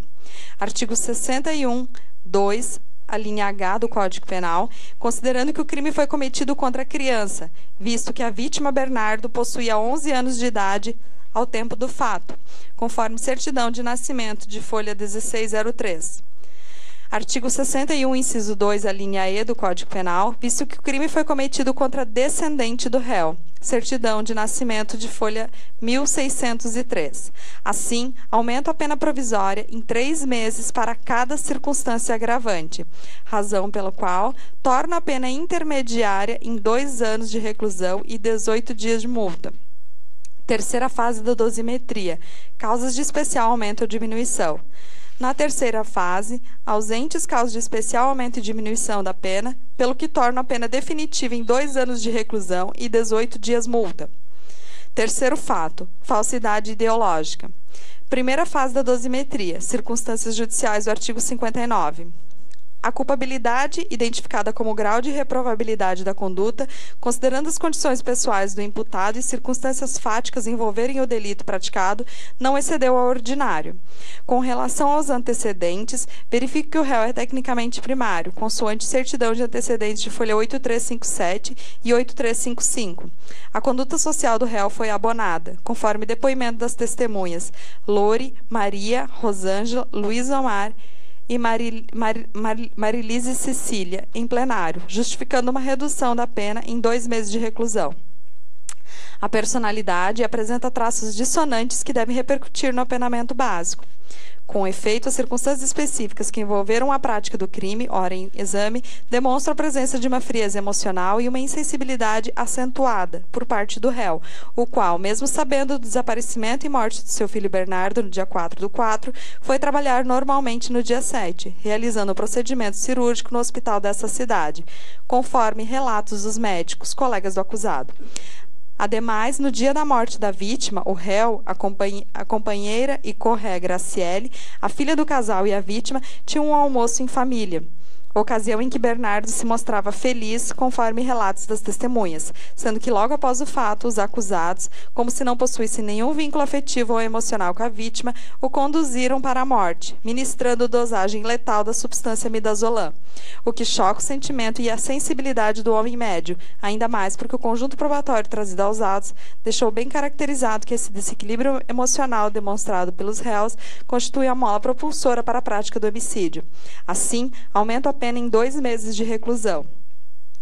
Speaker 5: Artigo 61, 2, a linha H do Código Penal, considerando que o crime foi cometido contra a criança, visto que a vítima Bernardo possuía 11 anos de idade ao tempo do fato, conforme certidão de nascimento de folha 1603. Artigo 61, inciso 2, a linha E do Código Penal, visto que o crime foi cometido contra descendente do réu, certidão de nascimento de folha 1603. Assim, aumento a pena provisória em 3 meses para cada circunstância agravante, razão pela qual torna a pena intermediária em 2 anos de reclusão e 18 dias de multa. Terceira fase da dosimetria, causas de especial aumento ou diminuição. Na terceira fase, ausentes causas de especial aumento e diminuição da pena, pelo que torna a pena definitiva em 2 anos de reclusão e 18 dias multa. Terceiro fato, falsidade ideológica. Primeira fase da dosimetria, circunstâncias judiciais do artigo 59. A culpabilidade, identificada como grau de reprovabilidade da conduta, considerando as condições pessoais do imputado e circunstâncias fáticas envolverem o delito praticado, não excedeu ao ordinário. Com relação aos antecedentes, verifique que o réu é tecnicamente primário, consoante certidão de antecedentes de folha 8357 e 8355. A conduta social do réu foi abonada, conforme depoimento das testemunhas Lore, Maria, Rosângela, Luiz Omar e Marilise Cecília, em plenário, justificando uma redução da pena em 2 meses de reclusão. A personalidade apresenta traços dissonantes que devem repercutir no apenamento básico. Com efeito, as circunstâncias específicas que envolveram a prática do crime, ora em exame, demonstram a presença de uma frieza emocional e uma insensibilidade acentuada por parte do réu, o qual, mesmo sabendo do desaparecimento e morte de seu filho Bernardo no dia 4/4, foi trabalhar normalmente no dia 7, realizando o procedimento cirúrgico no hospital dessa cidade, conforme relatos dos médicos, colegas do acusado. Ademais, no dia da morte da vítima, o réu, a companheira e co-ré Graciele, a filha do casal e a vítima, tinham um almoço em família. ocasião em que Bernardo se mostrava feliz, conforme relatos das testemunhas, sendo que logo após o fato, os acusados, como se não possuíssem nenhum vínculo afetivo ou emocional com a vítima, o conduziram para a morte, ministrando dosagem letal da substância midazolam, o que choca o sentimento e a sensibilidade do homem médio, ainda mais porque o conjunto probatório trazido aos autos deixou bem caracterizado que esse desequilíbrio emocional demonstrado pelos réus constitui a mola propulsora para a prática do homicídio. Assim, aumenta a pena em 2 meses de reclusão.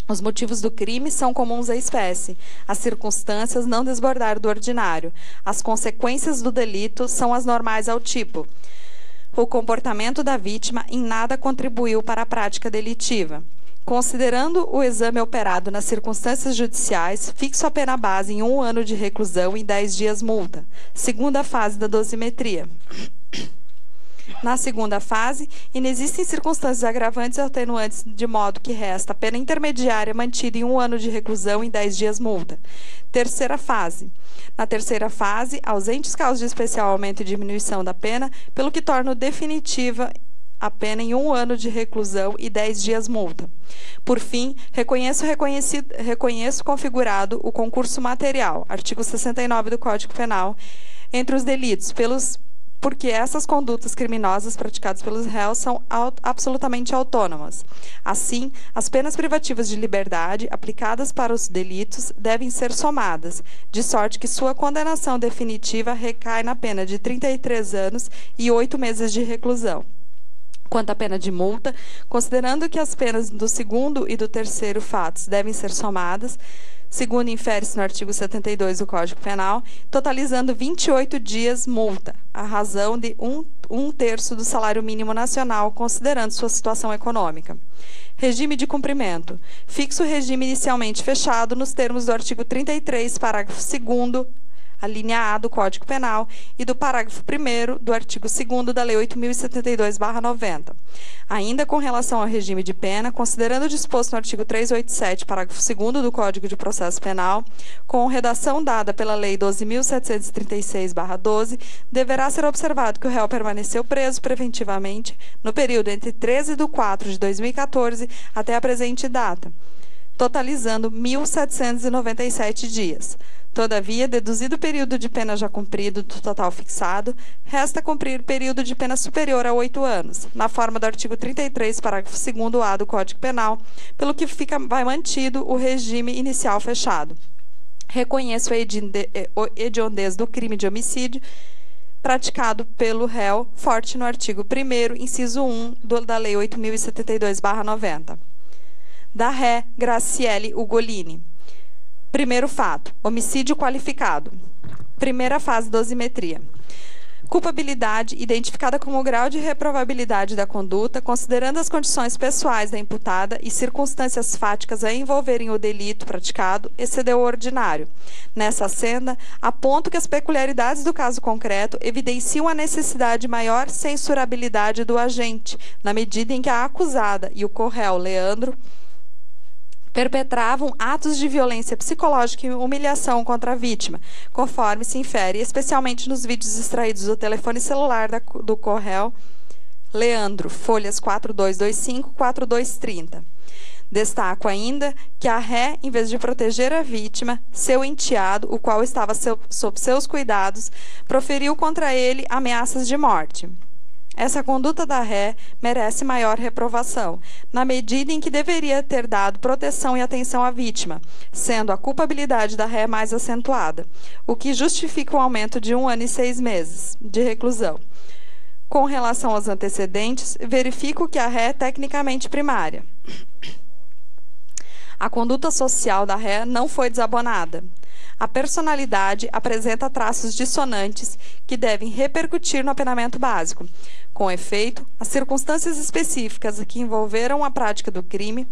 Speaker 5: Os motivos do crime são comuns à espécie. As circunstâncias não desbordaram do ordinário. As consequências do delito são as normais ao tipo. O comportamento da vítima em nada contribuiu para a prática delitiva. Considerando o exame operado nas circunstâncias judiciais, fixo a pena base em 1 ano de reclusão e 10 dias multa. Segunda fase da dosimetria. Na segunda fase, inexistem circunstâncias agravantes e atenuantes, de modo que resta a pena intermediária mantida em 1 ano de reclusão e 10 dias multa. Terceira fase. Na terceira fase, ausentes causas de especial aumento e diminuição da pena, pelo que torna definitiva a pena em 1 ano de reclusão e 10 dias multa. Por fim, reconheço configurado o concurso material, artigo 69 do Código Penal, entre os delitos, porque essas condutas criminosas praticadas pelos réus são absolutamente autônomas. Assim, as penas privativas de liberdade aplicadas para os delitos devem ser somadas, de sorte que sua condenação definitiva recai na pena de 33 anos e 8 meses de reclusão. Quanto à pena de multa, considerando que as penas do segundo e do terceiro fatos devem ser somadas, segundo infere-se no artigo 72 do Código Penal, totalizando 28 dias multa, à razão de um terço do salário mínimo nacional, considerando sua situação econômica. Regime de cumprimento. Fixo o regime inicialmente fechado nos termos do artigo 33, parágrafo 2º, a linha A do Código Penal e do parágrafo 1º do artigo 2º da Lei 8.072/90. Ainda com relação ao regime de pena, considerando o disposto no artigo 387, parágrafo 2º do Código de Processo Penal, com redação dada pela Lei 12.736/12, deverá ser observado que o réu permaneceu preso preventivamente no período entre 13 de 4 de 2014 até a presente data, totalizando 1.797 dias. Todavia, deduzido o período de pena já cumprido do total fixado, resta cumprir período de pena superior a 8 anos, na forma do artigo 33, parágrafo 2º-A do Código Penal, pelo que vai mantido o regime inicial fechado. Reconheço a hediondez do crime de homicídio praticado pelo réu, forte no artigo 1º, inciso 1 da Lei 8.072/90. Da ré Graciele Ugolini. Primeiro fato, homicídio qualificado. Primeira fase, dosimetria. Culpabilidade identificada como o grau de reprovabilidade da conduta, considerando as condições pessoais da imputada e circunstâncias fáticas a envolverem o delito praticado, excedeu o ordinário. Nessa senda, aponto que as peculiaridades do caso concreto evidenciam a necessidade de maior censurabilidade do agente, na medida em que a acusada e o corréu Leandro perpetravam atos de violência psicológica e humilhação contra a vítima, conforme se infere, especialmente nos vídeos extraídos do telefone celular do corréu Leandro, folhas 4225 e 4230. Destaco ainda que a ré, em vez de proteger a vítima, seu enteado, o qual estava sob seus cuidados, proferiu contra ele ameaças de morte. Essa conduta da ré merece maior reprovação, na medida em que deveria ter dado proteção e atenção à vítima, sendo a culpabilidade da ré mais acentuada, o que justifica o aumento de 1 ano e 6 meses de reclusão. Com relação aos antecedentes, verifico que a ré é tecnicamente primária. A conduta social da ré não foi desabonada. A personalidade apresenta traços dissonantes que devem repercutir no apenamento básico. Com efeito, as circunstâncias específicas que envolveram a prática do crime,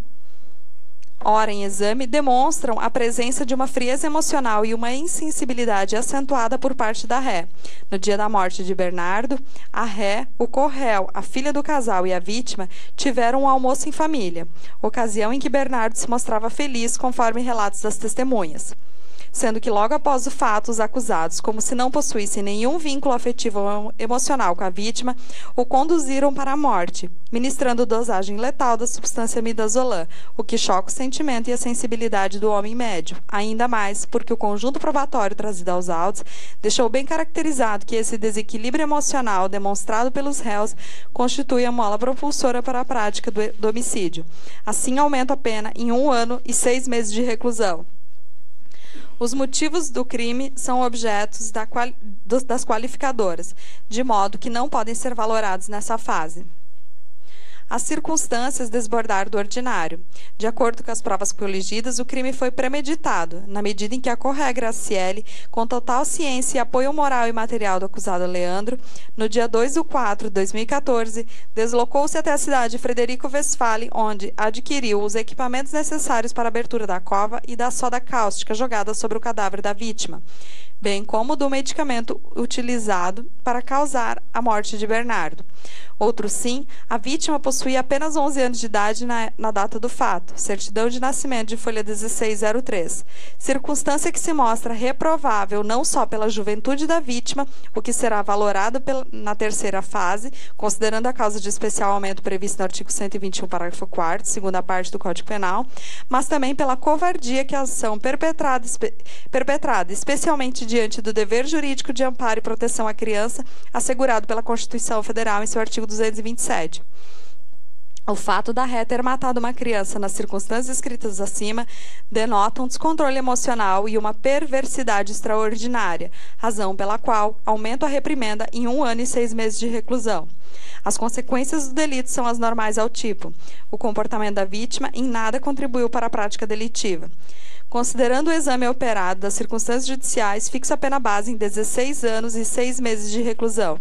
Speaker 5: ora em exame, demonstram a presença de uma frieza emocional e uma insensibilidade acentuada por parte da ré. No dia da morte de Bernardo, a ré, o corréu, a filha do casal e a vítima tiveram um almoço em família, ocasião em que Bernardo se mostrava feliz, conforme relatos das testemunhas. sendo que logo após o fato, os acusados, como se não possuíssem nenhum vínculo afetivo ou emocional com a vítima, o conduziram para a morte, ministrando dosagem letal da substância midazolam, o que choca o sentimento e a sensibilidade do homem médio, ainda mais porque o conjunto probatório trazido aos autos deixou bem caracterizado que esse desequilíbrio emocional demonstrado pelos réus constitui a mola propulsora para a prática do homicídio. Assim, aumenta a pena em 1 ano e 6 meses de reclusão. Os motivos do crime são objetos das qualificadoras, de modo que não podem ser valorados nessa fase. As circunstâncias desbordaram do ordinário. De acordo com as provas coligidas, o crime foi premeditado, na medida em que a Correia Graciele, com total ciência e apoio moral e material do acusado Leandro, no dia 2/4 de 2014, deslocou-se até a cidade de Frederico Westphalen, onde adquiriu os equipamentos necessários para a abertura da cova e da soda cáustica jogada sobre o cadáver da vítima, bem como do medicamento utilizado para causar a morte de Bernardo. Outro sim, a vítima possuía apenas 11 anos de idade na data do fato, certidão de nascimento de folha 1603, circunstância que se mostra reprovável não só pela juventude da vítima, o que será valorado na terceira fase, considerando a causa de especial aumento prevista no artigo 121, parágrafo 4º, segunda parte do Código Penal, mas também pela covardia que a ação perpetrada, especialmente diante do dever jurídico de amparo e proteção à criança, assegurado pela Constituição Federal em seu artigo 227. O fato da ré ter matado uma criança nas circunstâncias escritas acima denota um descontrole emocional e uma perversidade extraordinária, razão pela qual aumenta a reprimenda em 1 ano e 6 meses de reclusão. As consequências do delito são as normais ao tipo. O comportamento da vítima em nada contribuiu para a prática delitiva. Considerando o exame operado das circunstâncias judiciais, fixa a pena base em 16 anos e 6 meses de reclusão.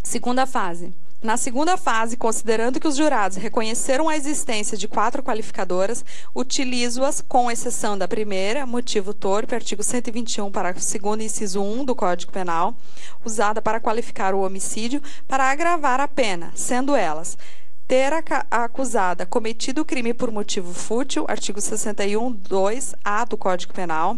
Speaker 5: Segunda fase. Na segunda fase, considerando que os jurados reconheceram a existência de 4 qualificadoras, utilizo-as, com exceção da primeira, motivo torpe, artigo 121, parágrafo 2º, inciso 1 do Código Penal, usada para qualificar o homicídio, para agravar a pena, sendo elas: ter a acusada cometido o crime por motivo fútil, artigo 61, 2A do Código Penal,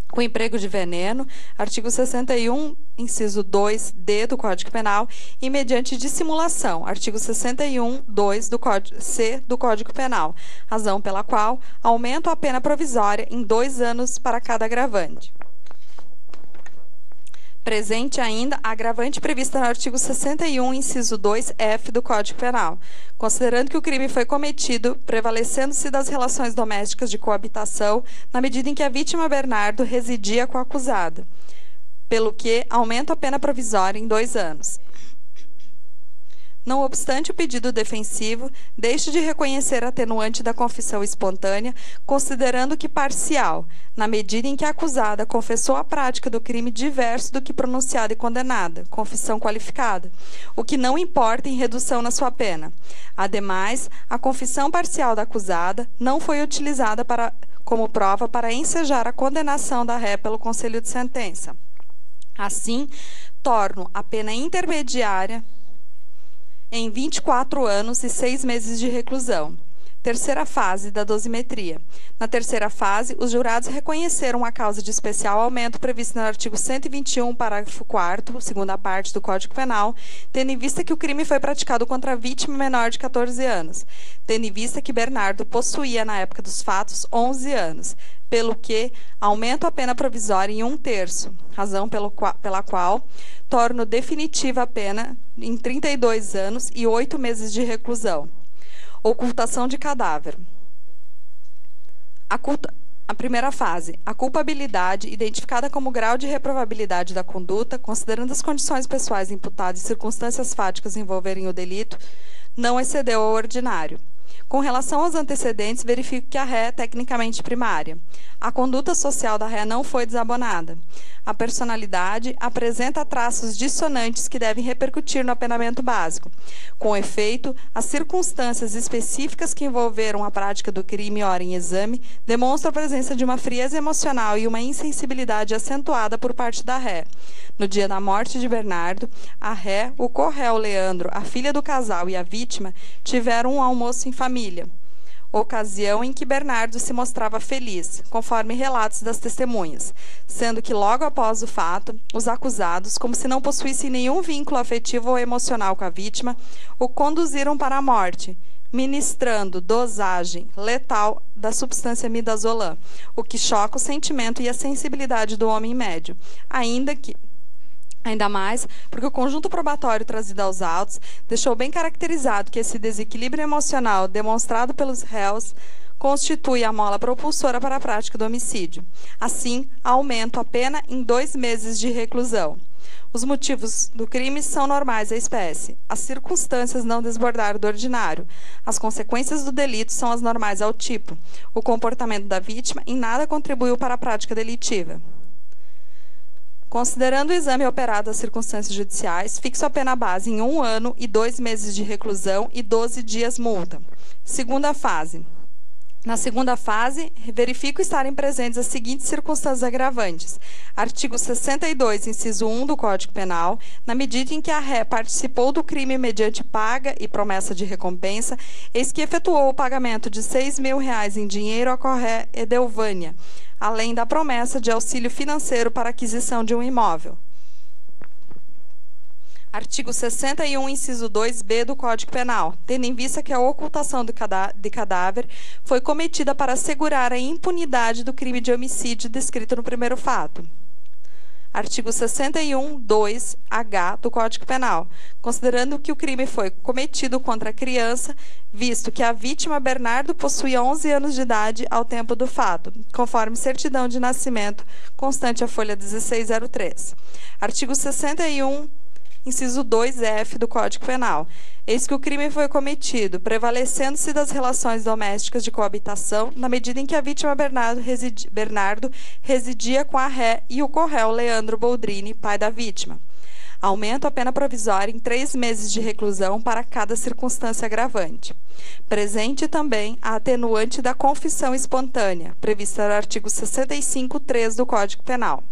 Speaker 5: com emprego de veneno, artigo 61, inciso 2D do Código Penal, e mediante dissimulação, artigo 61, 2 do C do Código Penal, razão pela qual aumento a pena provisória em 2 anos para cada agravante. Presente ainda a agravante prevista no artigo 61, inciso 2F do Código Penal, considerando que o crime foi cometido prevalecendo-se das relações domésticas de coabitação, na medida em que a vítima Bernardo residia com a acusada, pelo que aumenta a pena provisória em 2 anos. Não obstante o pedido defensivo, deixe de reconhecer a atenuante da confissão espontânea, considerando que parcial, na medida em que a acusada confessou a prática do crime diverso do que pronunciada e condenada, confissão qualificada, o que não importa em redução na sua pena. Ademais, a confissão parcial da acusada não foi utilizada como prova para ensejar a condenação da ré pelo Conselho de Sentença. Assim, torno a pena intermediária em 24 anos e 6 meses de reclusão. Terceira fase da dosimetria. Na terceira fase, os jurados reconheceram a causa de especial aumento prevista no artigo 121, parágrafo 4º, segunda parte do Código Penal, tendo em vista que o crime foi praticado contra a vítima menor de 14 anos, tendo em vista que Bernardo possuía, na época dos fatos, 11 anos, pelo que aumento a pena provisória em 1/3, razão pela qual torno definitiva a pena em 32 anos e 8 meses de reclusão. Ocultação de cadáver. A primeira fase, a culpabilidade, identificada como grau de reprovabilidade da conduta, considerando as condições pessoais imputadas e circunstâncias fáticas envolverem o delito, não excedeu ao ordinário. Com relação aos antecedentes, verifico que a ré é tecnicamente primária. A conduta social da ré não foi desabonada. A personalidade apresenta traços dissonantes que devem repercutir no apenamento básico. Com efeito, as circunstâncias específicas que envolveram a prática do crime ora em exame demonstram a presença de uma frieza emocional e uma insensibilidade acentuada por parte da ré. No dia da morte de Bernardo, a ré, o corréu Leandro, a filha do casal e a vítima tiveram um almoço em família. ocasião em que Bernardo se mostrava feliz, conforme relatos das testemunhas, sendo que logo após o fato, os acusados, como se não possuíssem nenhum vínculo afetivo ou emocional com a vítima, o conduziram para a morte, ministrando dosagem letal da substância midazolam, o que choca o sentimento e a sensibilidade do homem médio, ainda mais porque o conjunto probatório trazido aos autos deixou bem caracterizado que esse desequilíbrio emocional demonstrado pelos réus constitui a mola propulsora para a prática do homicídio. Assim, aumenta a pena em 2 meses de reclusão. Os motivos do crime são normais à espécie. As circunstâncias não desbordaram do ordinário. As consequências do delito são as normais ao tipo. O comportamento da vítima em nada contribuiu para a prática delitiva. Considerando o exame operado às circunstâncias judiciais, fixo a pena base em 1 ano e 2 meses de reclusão e 12 dias multa. Segunda fase. Na segunda fase, verifico estarem presentes as seguintes circunstâncias agravantes. Artigo 62, inciso 1 do Código Penal, na medida em que a ré participou do crime mediante paga e promessa de recompensa, eis que efetuou o pagamento de R$6.000 em dinheiro à Corré Edelvânia, além da promessa de auxílio financeiro para a aquisição de um imóvel. Artigo 61, inciso 2b do Código Penal, tendo em vista que a ocultação de cadáver foi cometida para assegurar a impunidade do crime de homicídio descrito no primeiro fato. Artigo 61, 2h do Código Penal, considerando que o crime foi cometido contra a criança, visto que a vítima Bernardo possuía 11 anos de idade ao tempo do fato, conforme certidão de nascimento constante à folha 1603. Artigo 61, inciso 2F do Código Penal. Eis que o crime foi cometido, prevalecendo-se das relações domésticas de coabitação, na medida em que a vítima Bernardo residia com a ré e o corréu Leandro Boldrini, pai da vítima. Aumento a pena provisória em 3 meses de reclusão para cada circunstância agravante. Presente também a atenuante da confissão espontânea, prevista no artigo 65, 3 do Código Penal,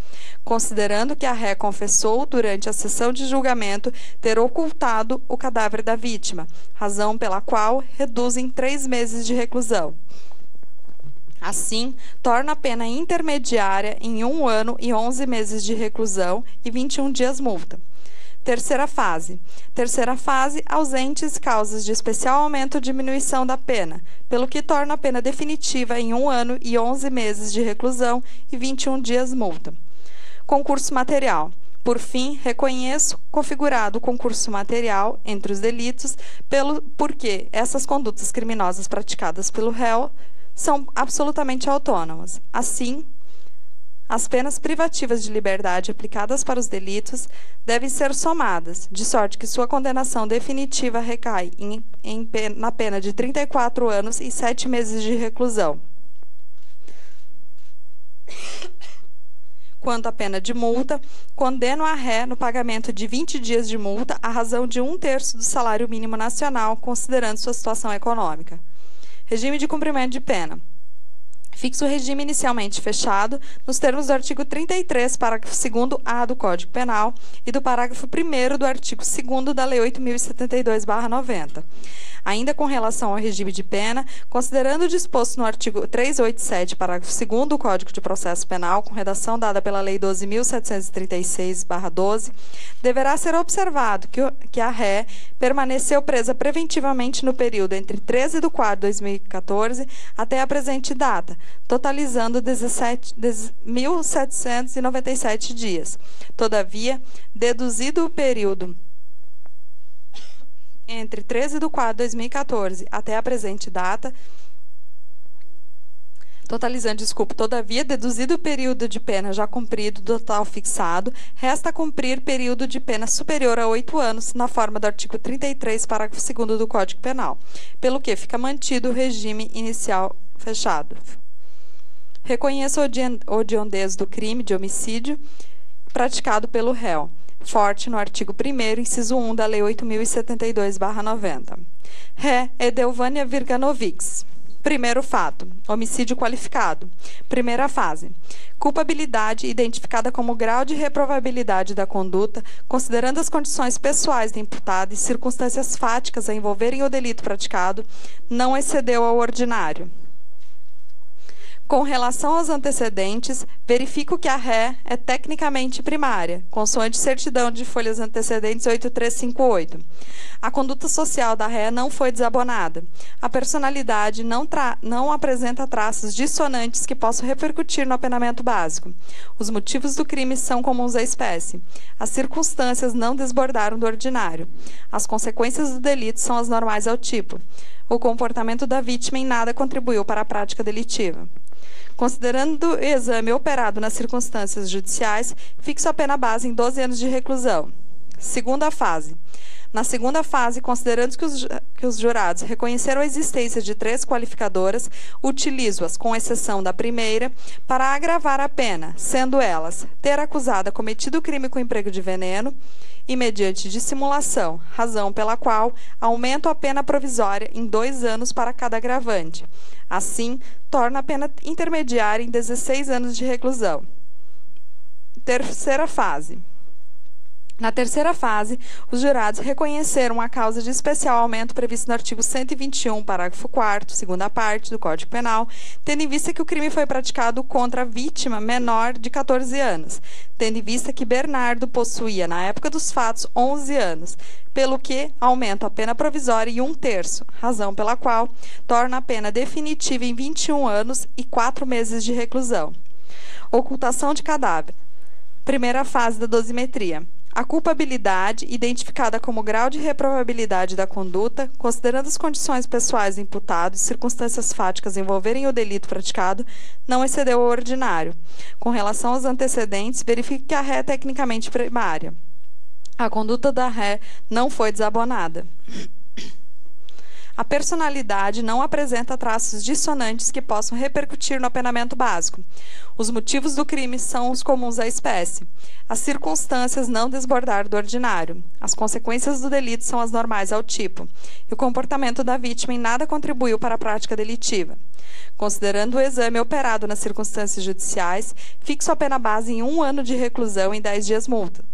Speaker 5: considerando que a ré confessou, durante a sessão de julgamento, ter ocultado o cadáver da vítima, razão pela qual reduz em 3 meses de reclusão. Assim, torna a pena intermediária em 1 ano e 11 meses de reclusão e 21 dias multa. Terceira fase. Terceira fase, ausentes causas de especial aumento ou diminuição da pena, pelo que torna a pena definitiva em 1 ano e 11 meses de reclusão e 21 dias multa. Concurso material. Por fim, reconheço configurado o concurso material entre os delitos, porque essas condutas criminosas praticadas pelo réu são absolutamente autônomas. Assim, as penas privativas de liberdade aplicadas para os delitos devem ser somadas, de sorte que sua condenação definitiva recai na pena de 34 anos e 7 meses de reclusão. Quanto à pena de multa, condeno a ré no pagamento de 20 dias de multa à razão de 1/3 do salário mínimo nacional, considerando sua situação econômica. Regime de cumprimento de pena. Fixo o regime inicialmente fechado nos termos do artigo 33, parágrafo 2º-A do Código Penal e do parágrafo 1º do artigo 2º da Lei 8.072/90. Ainda com relação ao regime de pena, considerando o disposto no artigo 387, parágrafo 2º do Código de Processo Penal, com redação dada pela Lei 12.736/12, deverá ser observado que a ré permaneceu presa preventivamente no período entre 13/4/2014 até a presente data, totalizando 1.797 dias. Todavia, deduzido o período entre 13/4/2014 até a presente data, todavia, deduzido o período de pena já cumprido do total fixado, resta cumprir período de pena superior a 8 anos, na forma do artigo 33, parágrafo 2º do Código Penal, pelo que fica mantido o regime inicial fechado. Reconheço a hediondez do crime de homicídio praticado pelo réu, forte no artigo 1º, inciso 1 da Lei 8.072/90. Ré Edelvânia Virganovics. Primeiro fato, homicídio qualificado. Primeira fase, culpabilidade identificada como grau de reprovabilidade da conduta, considerando as condições pessoais do imputado e circunstâncias fáticas a envolverem o delito praticado, não excedeu ao ordinário. Com relação aos antecedentes, verifico que a ré é tecnicamente primária, consoante certidão de folhas antecedentes 8358. A conduta social da ré não foi desabonada. A personalidade não apresenta traços dissonantes que possam repercutir no apenamento básico. Os motivos do crime são comuns à espécie. As circunstâncias não desbordaram do ordinário. As consequências do delito são as normais ao tipo. O comportamento da vítima em nada contribuiu para a prática delitiva. Considerando o exame operado nas circunstâncias judiciais, fixo a pena base em 12 anos de reclusão. Segunda fase. Na segunda fase, considerando que os jurados reconheceram a existência de 3 qualificadoras, utilizo-as, com exceção da primeira, para agravar a pena, sendo elas ter acusada cometido o crime com emprego de veneno e mediante dissimulação, razão pela qual aumento a pena provisória em 2 anos para cada agravante. Assim, torna a pena intermediária em 16 anos de reclusão. Terceira fase. Na terceira fase, os jurados reconheceram a causa de especial aumento prevista no artigo 121, parágrafo 4º, segunda parte do Código Penal, tendo em vista que o crime foi praticado contra a vítima menor de 14 anos, tendo em vista que Bernardo possuía, na época dos fatos, 11 anos, pelo que aumenta a pena provisória em 1/3, razão pela qual torna a pena definitiva em 21 anos e 4 meses de reclusão. Ocultação de cadáver. Primeira fase da dosimetria. A culpabilidade, identificada como grau de reprovabilidade da conduta, considerando as condições pessoais do imputado e circunstâncias fáticas envolverem o delito praticado, não excedeu ao ordinário. Com relação aos antecedentes, verifique que a ré é tecnicamente primária. A conduta da ré não foi desabonada. A personalidade não apresenta traços dissonantes que possam repercutir no apenamento básico. Os motivos do crime são os comuns à espécie. As circunstâncias não desbordaram do ordinário. As consequências do delito são as normais ao tipo. E o comportamento da vítima em nada contribuiu para a prática delitiva. Considerando o exame operado nas circunstâncias judiciais, fixo a pena base em 1 ano de reclusão e 10 dias multa.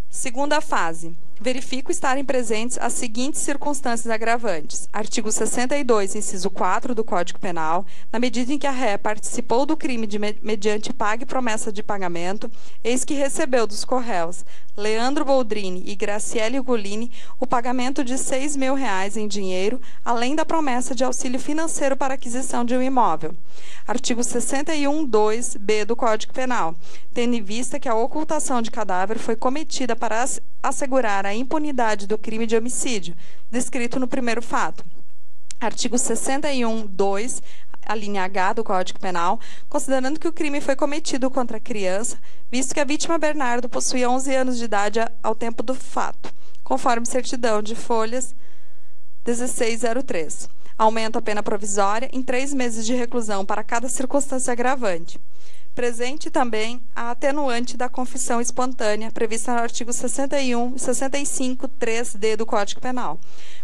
Speaker 5: Segunda fase. Verifico estarem presentes as seguintes circunstâncias agravantes. Artigo 62, inciso 4 do Código Penal, na medida em que a ré participou do crime mediante paga e promessa de pagamento, eis que recebeu dos corréus Leandro Boldrini e Graciele Ugolini o pagamento de R$6.000 em dinheiro, além da promessa de auxílio financeiro para aquisição de um imóvel. Artigo 61.2b do Código Penal, tendo em vista que a ocultação de cadáver foi cometida para assegurar a impunidade do crime de homicídio, descrito no primeiro fato. Artigo 61.2, a linha H do Código Penal, considerando que o crime foi cometido contra a criança, visto que a vítima Bernardo possuía 11 anos de idade ao tempo do fato, conforme certidão de folhas 1603. Aumenta a pena provisória em 3 meses de reclusão para cada circunstância agravante. Presente também a atenuante da confissão espontânea, prevista no artigo 61 e 65.3d do Código Penal,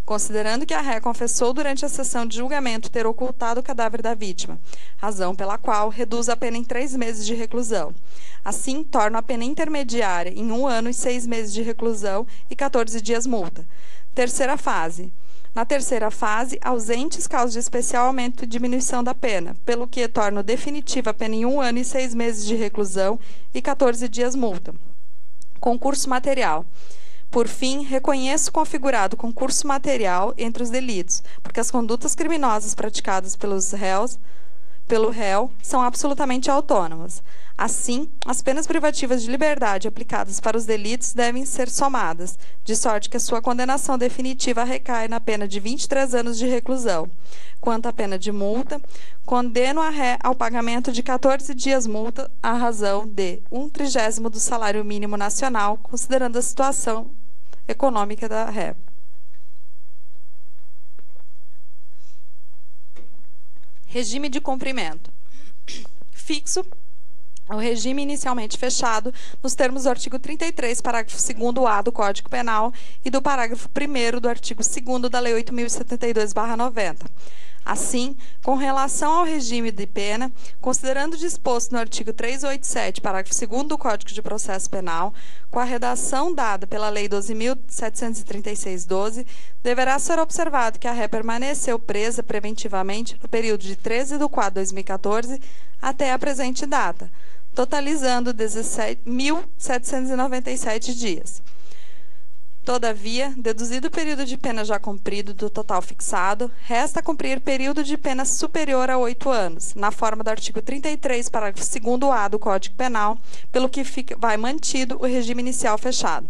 Speaker 5: considerando que a ré confessou durante a sessão de julgamento ter ocultado o cadáver da vítima, razão pela qual reduz a pena em 3 meses de reclusão. Assim, torna a pena intermediária em 1 ano e 6 meses de reclusão e 14 dias multa. Terceira fase. Na terceira fase, ausentes causas de especial aumento e diminuição da pena, pelo que torna definitiva a pena em 1 ano e 6 meses de reclusão e 14 dias multa. Concurso material. Por fim, reconheço configurado concurso material entre os delitos, porque as condutas criminosas praticadas pelo réu são absolutamente autônomas. Assim, as penas privativas de liberdade aplicadas para os delitos devem ser somadas, de sorte que a sua condenação definitiva recai na pena de 23 anos de reclusão. Quanto à pena de multa, condeno a ré ao pagamento de 14 dias multa à razão de 1/30 do salário mínimo nacional, considerando a situação econômica da ré. Regime de cumprimento. Fixo o regime inicialmente fechado nos termos do artigo 33, parágrafo 2º-A do Código Penal e do parágrafo 1º do artigo 2º da Lei 8.072/90. Assim, com relação ao regime de pena, considerando o disposto no artigo 387, parágrafo 2º do Código de Processo Penal, com a redação dada pela Lei 12.736/12, deverá ser observado que a ré permaneceu presa preventivamente no período de 13/4/2014 até a presente data, totalizando 17.797 dias. Todavia, deduzido o período de pena já cumprido do total fixado, resta cumprir período de pena superior a 8 anos, na forma do artigo 33, parágrafo 2º-A do Código Penal, pelo que vai mantido o regime inicial fechado.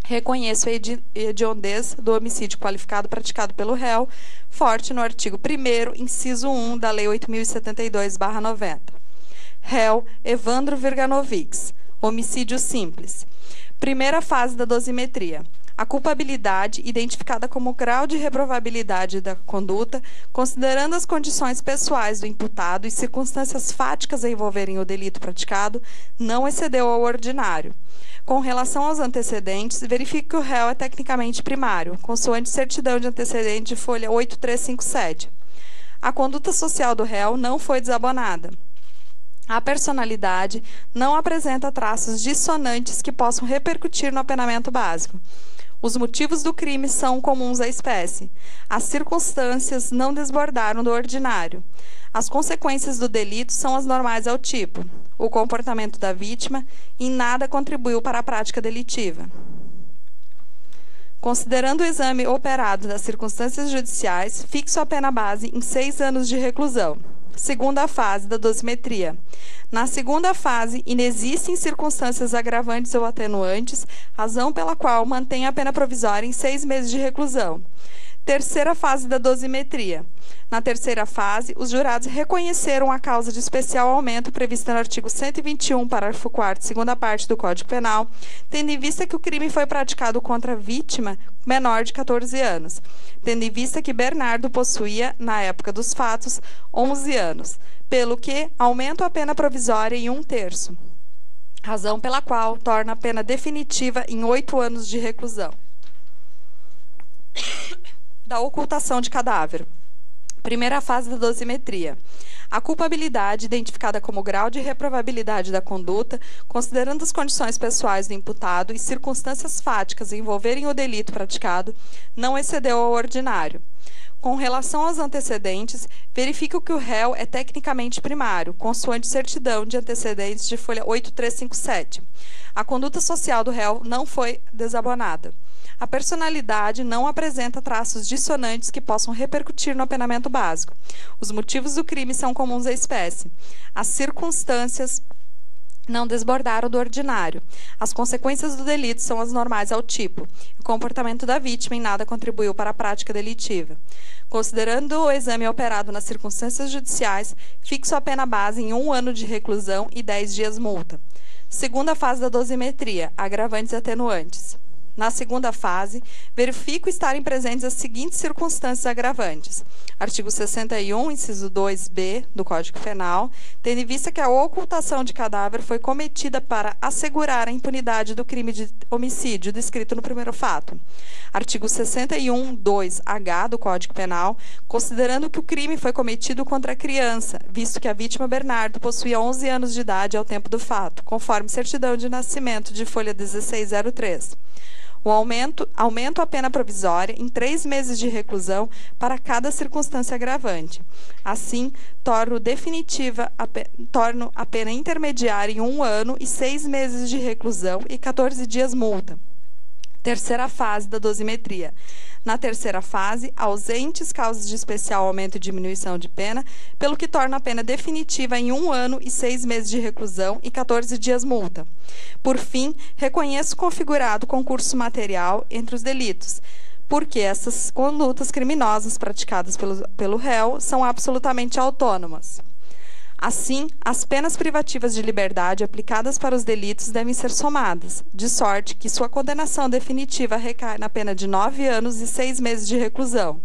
Speaker 5: Reconheço a hediondez do homicídio qualificado praticado pelo réu, forte no artigo 1º, inciso 1 da Lei 8.072/90. Réu Evandro Virganovics. Homicídio simples. Primeira fase da dosimetria. A culpabilidade, identificada como grau de reprovabilidade da conduta, considerando as condições pessoais do imputado e circunstâncias fáticas a envolverem o delito praticado, não excedeu ao ordinário. Com relação aos antecedentes, verifique que o réu é tecnicamente primário, consoante certidão de antecedente de folha 8357. A conduta social do réu não foi desabonada. A personalidade não apresenta traços dissonantes que possam repercutir no apenamento básico. Os motivos do crime são comuns à espécie. As circunstâncias não desbordaram do ordinário. As consequências do delito são as normais ao tipo. O comportamento da vítima em nada contribuiu para a prática delitiva. Considerando o exame operado das circunstâncias judiciais, fixo a pena base em 6 anos de reclusão. Segunda fase da dosimetria. Na segunda fase, inexistem circunstâncias agravantes ou atenuantes, razão pela qual mantém a pena provisória em 6 meses de reclusão. Terceira fase da dosimetria. Na terceira fase, os jurados reconheceram a causa de especial aumento prevista no artigo 121, parágrafo 4º, segunda parte do Código Penal, tendo em vista que o crime foi praticado contra a vítima menor de 14 anos, tendo em vista que Bernardo possuía, na época dos fatos, 11 anos, pelo que aumenta a pena provisória em 1/3, razão pela qual torna a pena definitiva em 8 anos de reclusão. Da ocultação de cadáver. Primeira fase da dosimetria. A culpabilidade, identificada como grau de reprovabilidade da conduta, considerando as condições pessoais do imputado e circunstâncias fáticas envolverem o delito praticado, não excedeu ao ordinário. Com relação aos antecedentes, verifique que o réu é tecnicamente primário, consoante certidão de antecedentes de folha 8357. A conduta social do réu não foi desabonada. A personalidade não apresenta traços dissonantes que possam repercutir no apenamento básico. Os motivos do crime são comuns à espécie. As circunstâncias não desbordaram do ordinário. As consequências do delito são as normais ao tipo. O comportamento da vítima em nada contribuiu para a prática delitiva. Considerando o exame operado nas circunstâncias judiciais, fixo a pena base em 1 ano de reclusão e 10 dias multa. Segunda fase da dosimetria, agravantes e atenuantes. Na segunda fase, verifico estarem presentes as seguintes circunstâncias agravantes. Artigo 61, inciso 2b do Código Penal, tendo em vista que a ocultação de cadáver foi cometida para assegurar a impunidade do crime de homicídio descrito no primeiro fato. Artigo 61, 2h do Código Penal, considerando que o crime foi cometido contra a criança, visto que a vítima Bernardo possuía 11 anos de idade ao tempo do fato, conforme certidão de nascimento de folha 1603. O aumento a pena provisória em 3 meses de reclusão para cada circunstância agravante. Assim, torno a pena intermediária em 1 ano e 6 meses de reclusão e 14 dias multa. Terceira fase da dosimetria. Na terceira fase, ausentes causas de especial aumento e diminuição de pena, pelo que torna a pena definitiva em 1 ano e 6 meses de reclusão e 14 dias multa. Por fim, reconheço configurado concurso material entre os delitos, porque essas condutas criminosas praticadas pelo réu são absolutamente autônomas. Assim, as penas privativas de liberdade aplicadas para os delitos devem ser somadas, de sorte que sua condenação definitiva recai na pena de 9 anos e 6 meses de reclusão.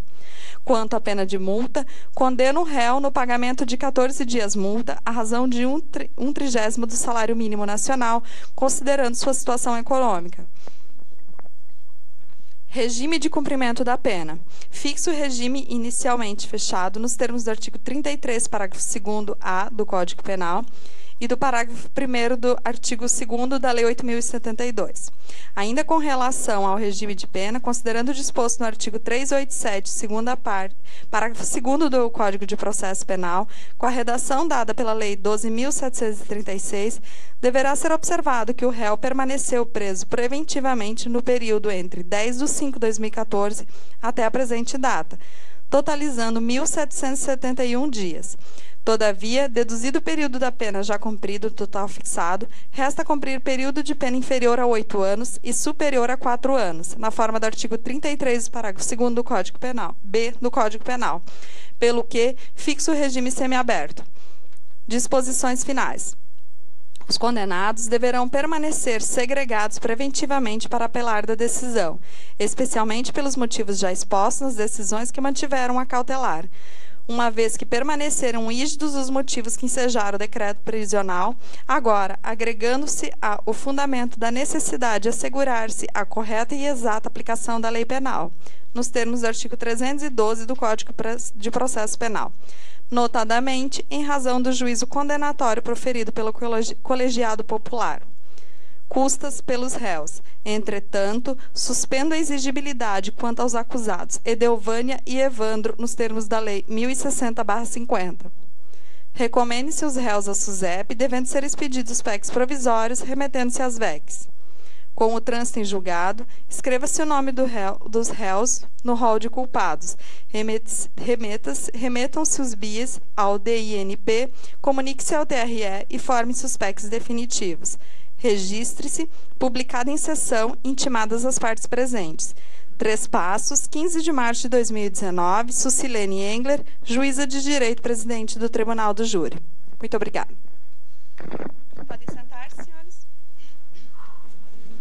Speaker 5: quanto à pena de multa, condena o réu no pagamento de 14 dias multa à razão de 1/30 do salário mínimo nacional, considerando sua situação econômica. Regime de cumprimento da pena. Fixa o regime inicialmente fechado nos termos do artigo 33, parágrafo 2º-A do Código Penal e do parágrafo 1º do artigo 2º da Lei 8.072. Ainda com relação ao regime de pena, considerando o disposto no artigo 387, segunda parte, parágrafo 2º do Código de Processo Penal, com a redação dada pela Lei 12.736, deverá ser observado que o réu permaneceu preso preventivamente no período entre 10/5/2014 até a presente data, totalizando 1.771 dias. Todavia, deduzido o período da pena já cumprido, total fixado, resta cumprir período de pena inferior a 8 anos e superior a 4 anos, na forma do artigo 33, parágrafo 2º do Código Penal, B do Código Penal, pelo que fixa o regime semiaberto. Disposições finais. Os condenados deverão permanecer segregados preventivamente para apelar da decisão, especialmente pelos motivos já expostos nas decisões que mantiveram a cautelar. Uma vez que permaneceram rígidos os motivos que ensejaram o decreto prisional, agora, agregando-se ao fundamento da necessidade de assegurar-se a correta e exata aplicação da lei penal, nos termos do artigo 312 do Código de Processo Penal, notadamente em razão do juízo condenatório proferido pelo colegiado popular. Custas pelos réus. Entretanto, suspendo a exigibilidade quanto aos acusados Edelvânia e Evandro nos termos da Lei 1060/50. Recomende-se os réus à SUSEP, devendo ser expedidos os PECs provisórios, remetendo-se às VECs. Com o trânsito em julgado, escreva-se o nome dos réus no rol de culpados. Remetam-se os BIEs ao DINP, comunique-se ao TRE e forme-se os PECs definitivos. Registre-se, publicado em sessão, intimadas as partes presentes. 3 Passos, 15 de março de 2019, Sucilene Engler, juíza de direito, presidente do Tribunal do Júri. Muito obrigada. Podem sentar, senhores.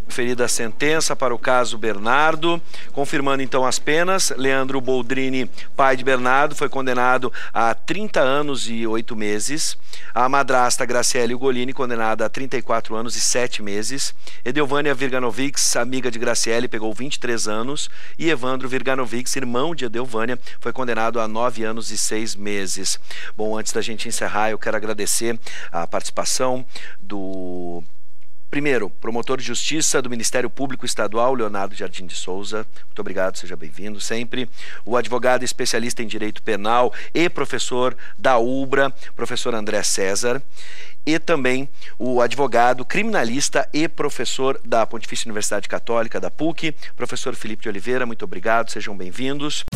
Speaker 1: Ferida a sentença para o caso Bernardo, confirmando então as penas. Leandro Boldrini, pai de Bernardo, foi condenado a 30 anos e 8 meses. A madrasta Graciele Ugolini, condenada a 34 anos e 7 meses. Edelvânia Virganovics, amiga de Graciele, pegou 23 anos. E Evandro Virganovics, irmão de Edelvânia, foi condenado a 9 anos e 6 meses. Bom, antes da gente encerrar, eu quero agradecer a participação do primeiro promotor de justiça do Ministério Público Estadual, Leonardo Jardim de Souza. Muito obrigado, seja bem-vindo sempre. O advogado especialista em direito penal e professor da UBRA, professor André César. E também o advogado criminalista e professor da Pontifícia Universidade Católica, da PUC, professor Felipe de Oliveira. Muito obrigado, sejam bem-vindos.